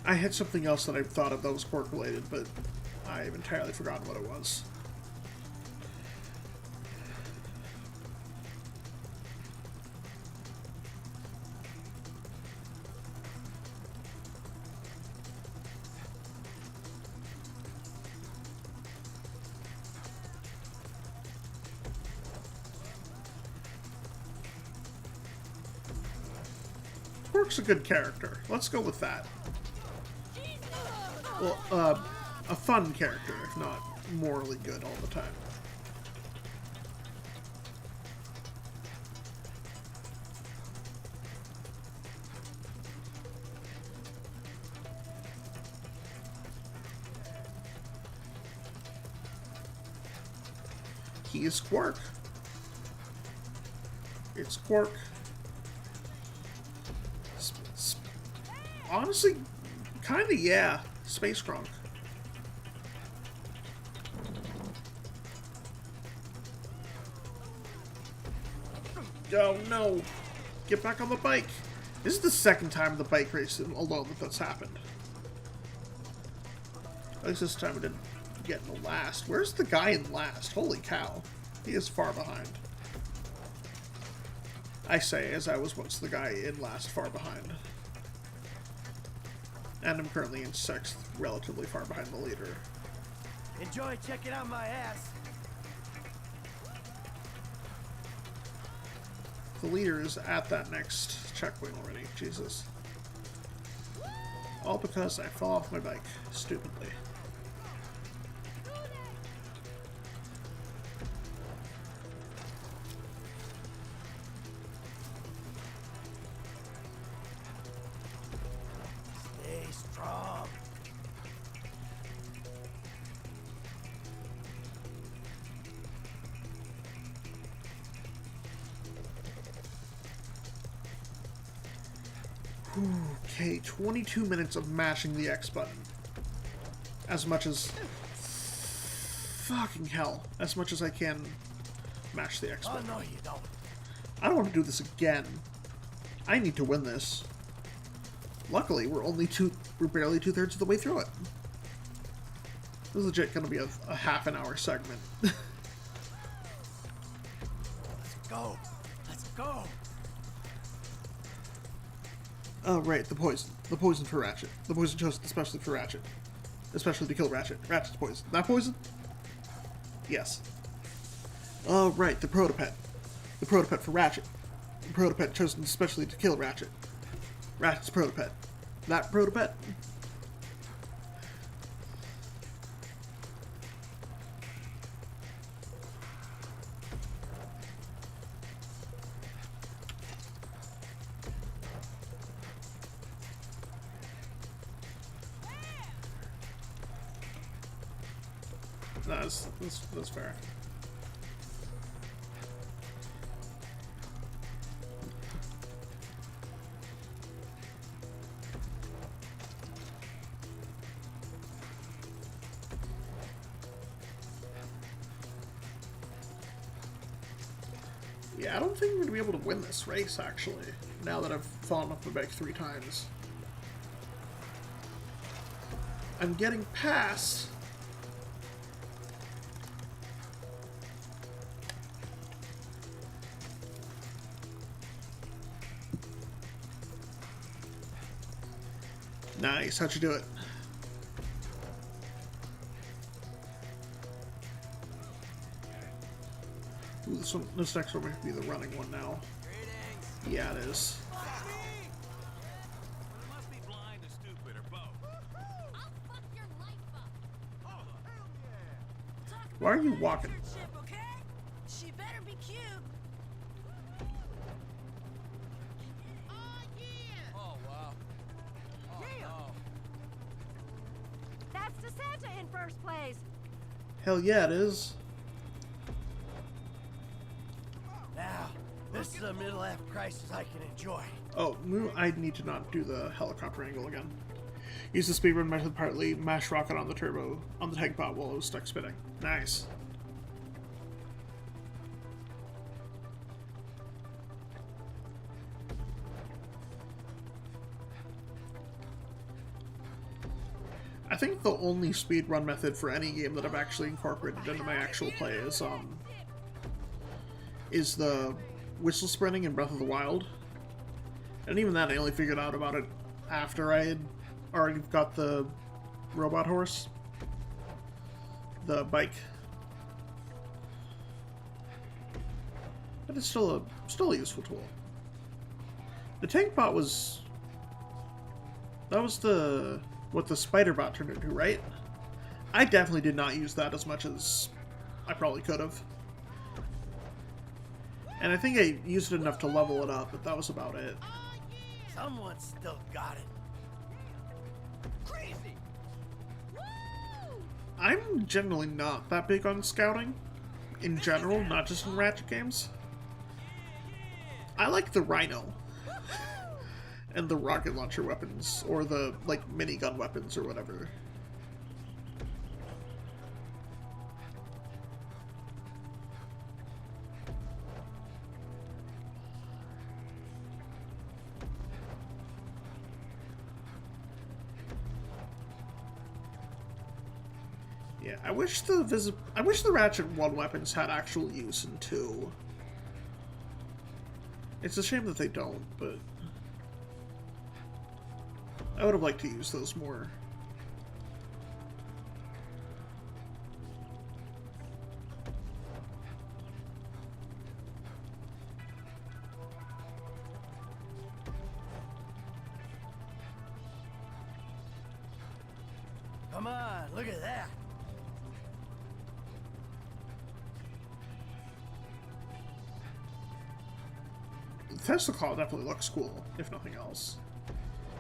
I had something else that I thought of that was Quark related, but I've entirely forgotten what it was. Quark's a good character. Let's go with that. Well, a fun character, if not morally good all the time. He is Quark. It's Quark. Honestly, kinda, yeah. Space Grunk. Oh no! Get back on the bike! This is the second time in the bike race alone that's happened. At least this time I didn't get in the last. Where's the guy in last? Holy cow. He is far behind. I say, as I was once the guy in last far behind. And I'm currently in 6th, relatively far behind the leader. Enjoy checking out my ass. The leader is at that next checkpoint already. Jesus. All because I fell off my bike, stupidly. Stay strong. Okay, 22 minutes of mashing the X button. As much as... Fucking hell. As much as I can mash the X button. Oh, no, you don't. I don't want to do this again. I need to win this. Luckily, we're barely 2/3 of the way through it. This is legit gonna be a half an hour segment. Let's go. Let's go. Oh, right, the poison. The poison for Ratchet. The poison chosen especially for Ratchet. Especially to kill Ratchet. Ratchet's poison. That poison? Yes. Oh, right, the protopet. The protopet for Ratchet. The protopet chosen especially to kill Ratchet. Ratchet's protopet. That protopet? That's fair. Yeah, I don't think I'm going to be able to win this race, actually, now that I've fallen off the bike 3 times. I'm getting past... Nice, how'd you do it? Ooh, this next one might be the running one now. Yeah, it is. Why are you walking? She better be cute. a Santa in first place. Hell yeah, it is. Now, this is a middle-life crisis I can enjoy. Oh, I need to not do the helicopter angle again. Use the speedrun method partly, mash rocket on the turbo, on the tank bot while it was stuck spinning. Nice. I think the only speedrun method for any game that I've actually incorporated into my actual play is the whistle sprinting in Breath of the Wild. And even then, I only figured out about it after I had already got the robot horse. The bike. But it's still a useful tool. The tank bot was... That was what the spider bot turned into, right? I definitely did not use that as much as I probably could have. And I think I used it enough to level it up, but that was about it. Someone still got it. Crazy. I'm generally not that big on scouting. In general, not just in Ratchet games. I like the Rhino. And the rocket launcher weapons, or the, like, minigun weapons or whatever. Yeah, I wish the Ratchet 1 weapons had actual use in 2. It's a shame that they don't, but I would have liked to use those more. Come on, look at that. The Tesla Claw definitely looks cool, if nothing else.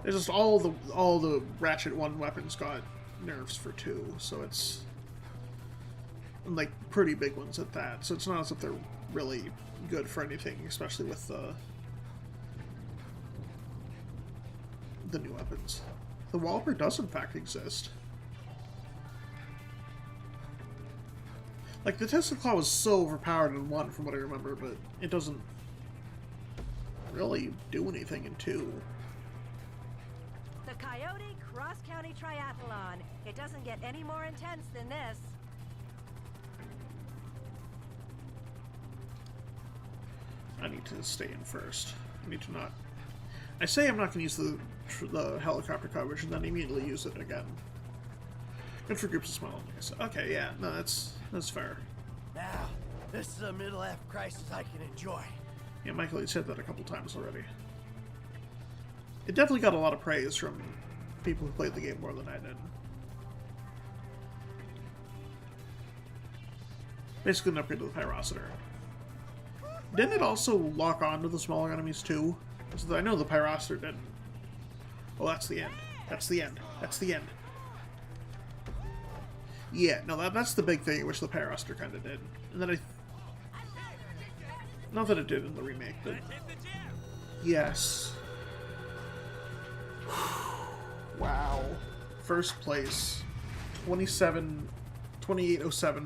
It's just all the Ratchet 1 weapons got nerfs for 2, so it's like pretty big ones at that. So it's not as if they're really good for anything, especially with the new weapons. The Walloper does in fact exist. Like the Tesla Claw was so overpowered in 1 from what I remember, but it doesn't really do anything in 2. The Coyote Cross County Triathlon. It doesn't get any more intense than this. I need to stay in first. I need to not... I say I'm not going to use the helicopter coverage and then immediately use it again. Good for groups of small enemies. Okay, yeah, no, that's fair. Now, this is a middle-life crisis I can enjoy. Yeah, Michael, you said that a couple times already. It definitely got a lot of praise from people who played the game more than I did. Basically an upgrade to the Pyrocenter. Didn't it also lock on to the smaller enemies too? So I know the Pyrocenter didn't. Oh, that's the end. That's the end. That's the end. Yeah, no, that's the big thing, which the Pyrocenter kind of did. And then not that it did in the remake, but... Yes. Wow. First place. 2807,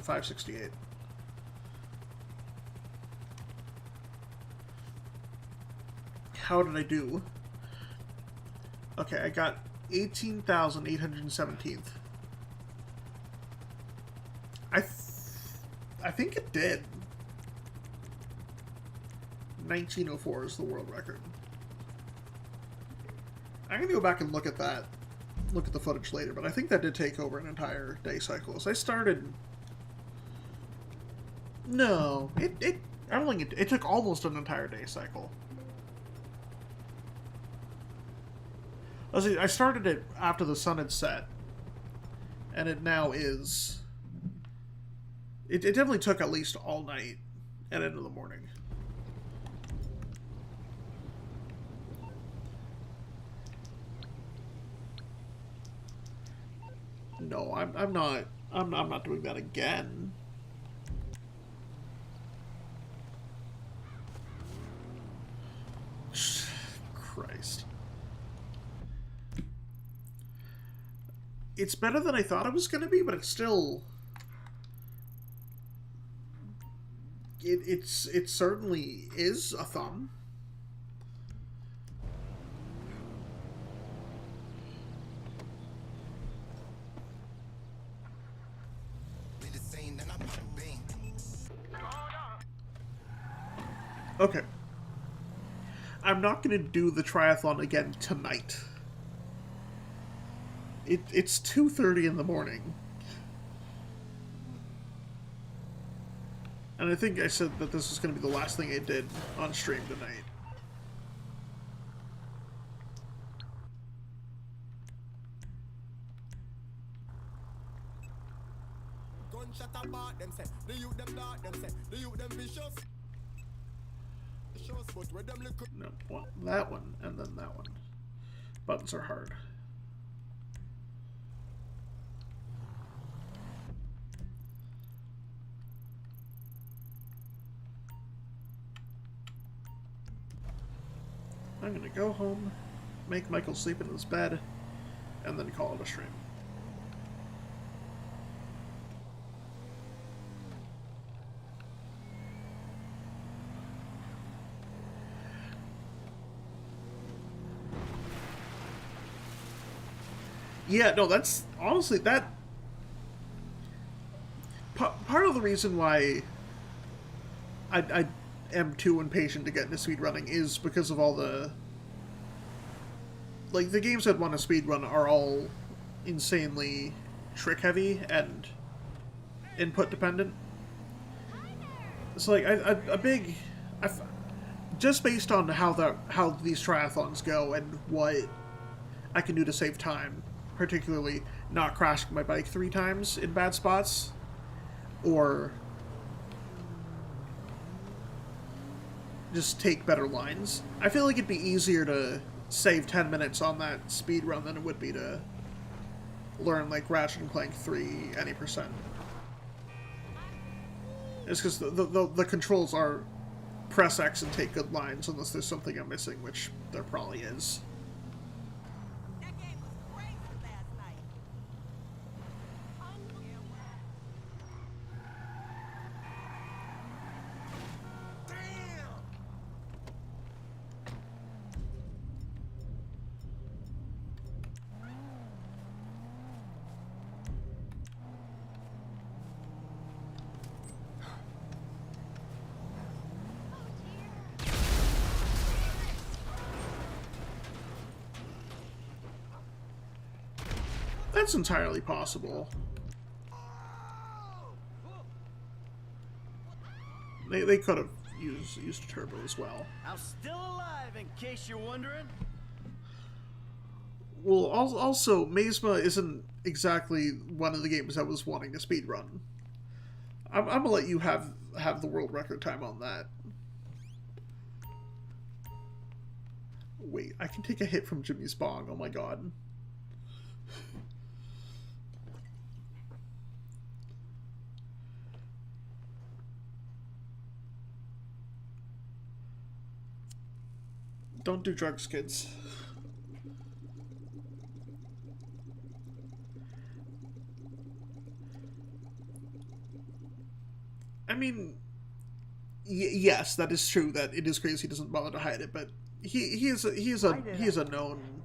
568. How did I do? Okay, I got 18,817th. I think it did. 1904 is the world record. I'm gonna go back and look at that. Look at the footage later, but I think that did take over an entire day cycle. So I started... No, I don't think it took almost an entire day cycle. I started it after the sun had set, and it now is... It definitely took at least all night and into the morning. No, I'm not doing that again. Christ. It's better than I thought it was going to be, but it's still... It certainly is a thumb. Okay. I'm not going to do the triathlon again tonight. It's 2:30 in the morning. And I think I said that this was going to be the last thing I did on stream tonight. Gunshot about them say, the youth them dark them say, the youth them vicious. But where them look. No, well, that one and then that one. Buttons are hard. I'm gonna go home, make Michael sleep in his bed, and then call it a stream. Yeah, no, that's honestly that. Part of the reason why I am too impatient to get into speedrunning is because of all the... Like, the games that want to speedrun are all insanely trick-heavy and input-dependent. So, like, a big... just based on how these triathlons go and what I can do to save time, particularly not crashing my bike 3 times in bad spots, or just take better lines. I feel like it'd be easier to save 10 minutes on that speed run than it would be to learn, like, Ratchet and Clank 3 any %. It's because the controls are press X and take good lines, unless there's something I'm missing, which there probably is. That's entirely possible. They could have used turbo as well. I'm still alive, in case you're wondering. Well, also, Mazma isn't exactly one of the games I was wanting to speedrun. I'm gonna let you have the world record time on that. Wait, I can take a hit from Jimmy's bong. Oh my god. Don't do drugs, kids. I mean, yes, that is true. That it is crazy. He doesn't bother to hide it, but he is a known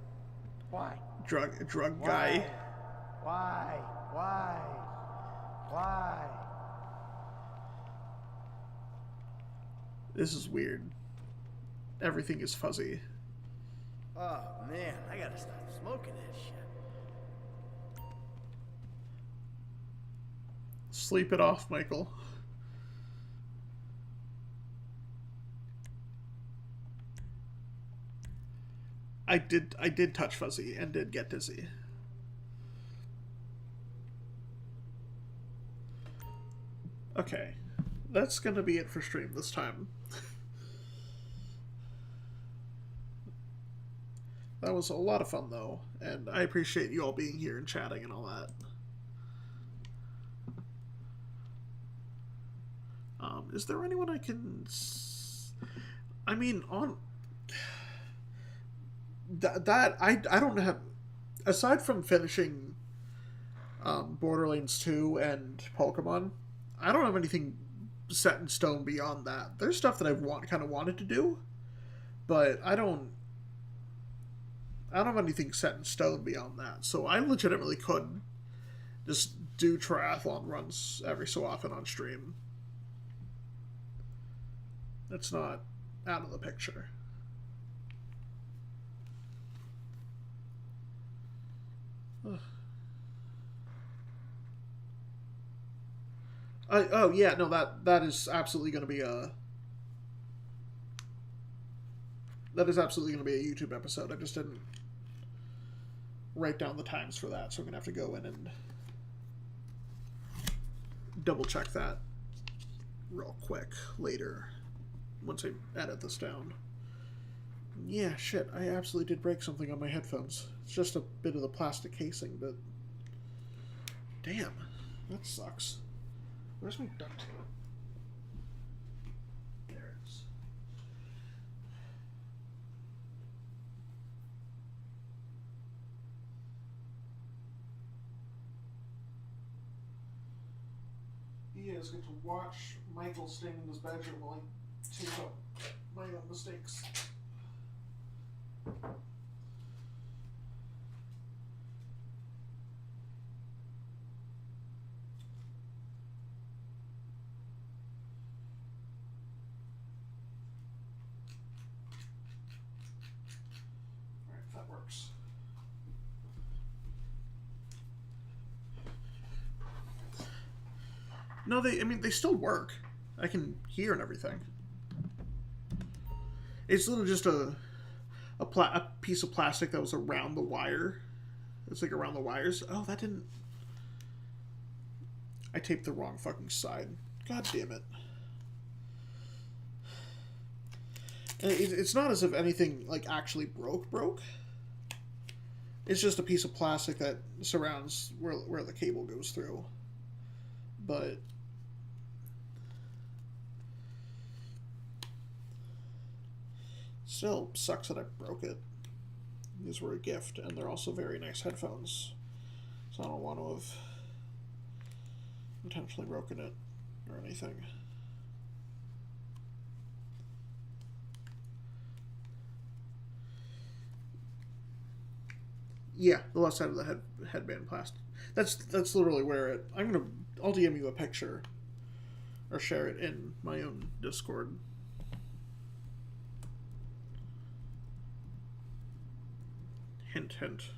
drug guy. Why? This is weird. Everything is fuzzy. Oh man, I gotta stop smoking that shit. Sleep it off, Michael. I did touch fuzzy and did get dizzy. Okay, that's gonna be it for stream this time. That was a lot of fun, though, and I appreciate you all being here and chatting and all that. Is there anyone I can... I mean, on... That I don't have... Aside from finishing Borderlands 2 and Pokemon, I don't have anything set in stone beyond that. There's stuff that I've kind of wanted to do, but I don't have anything set in stone beyond that. So I legitimately could just do triathlon runs every so often on stream. That's not out of the picture. Ugh. Oh yeah, no, that is absolutely going to be a YouTube episode. I just didn't write down the times for that, so I'm gonna have to go in and double check that real quick later once I edit this down. Yeah, shit, I absolutely did break something on my headphones. It's just a bit of the plastic casing, but damn, that sucks. Where's my duct tape? There it is. You guys get to watch Michael staying in his bedroom while I take up my own mistakes. No, they still work. I can hear and everything. It's literally just a piece of plastic that was around the wire. It's like around the wires. Oh, that didn't... I taped the wrong fucking side. God damn it. And it's not as if anything, like, actually broke. It's just a piece of plastic that surrounds where the cable goes through. But... still sucks that I broke it. These were a gift, and they're also very nice headphones. So I don't want to have intentionally broken it or anything. Yeah, the left side of the headband plastic. That's literally where I'll DM you a picture or share it in my own Discord. Hint, hint.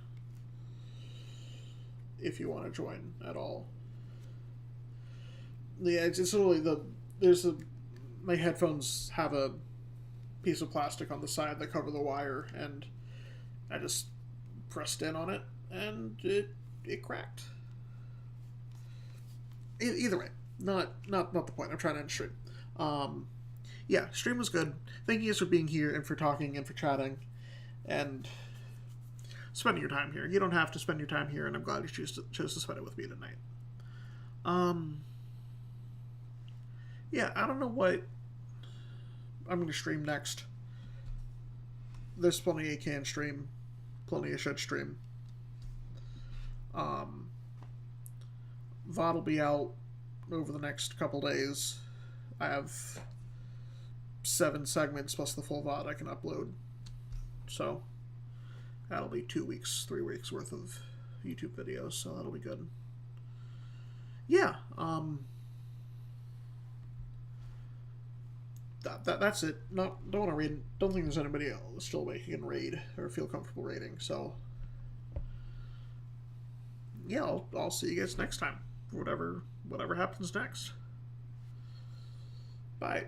If you want to join at all. Yeah, it's literally my headphones have a piece of plastic on the side that cover the wire, and I just pressed in on it, and it cracked. Either way, not the point. I'm trying to end stream. Yeah, stream was good. Thank you guys for being here and for talking and for chatting, and spending your time here. You don't have to spend your time here, and I'm glad you chose to spend it with me tonight. Yeah, I don't know what I'm going to stream next. There's plenty I can stream. Plenty I should stream. VOD will be out over the next couple days. I have 7 segments plus the full VOD I can upload. So... that'll be 2 weeks, 3 weeks worth of YouTube videos, so that'll be good. Yeah, that's it. Don't want to raid. Don't think there's anybody else still awake who can raid or feel comfortable raiding. So yeah, I'll see you guys next time. Whatever happens next. Bye.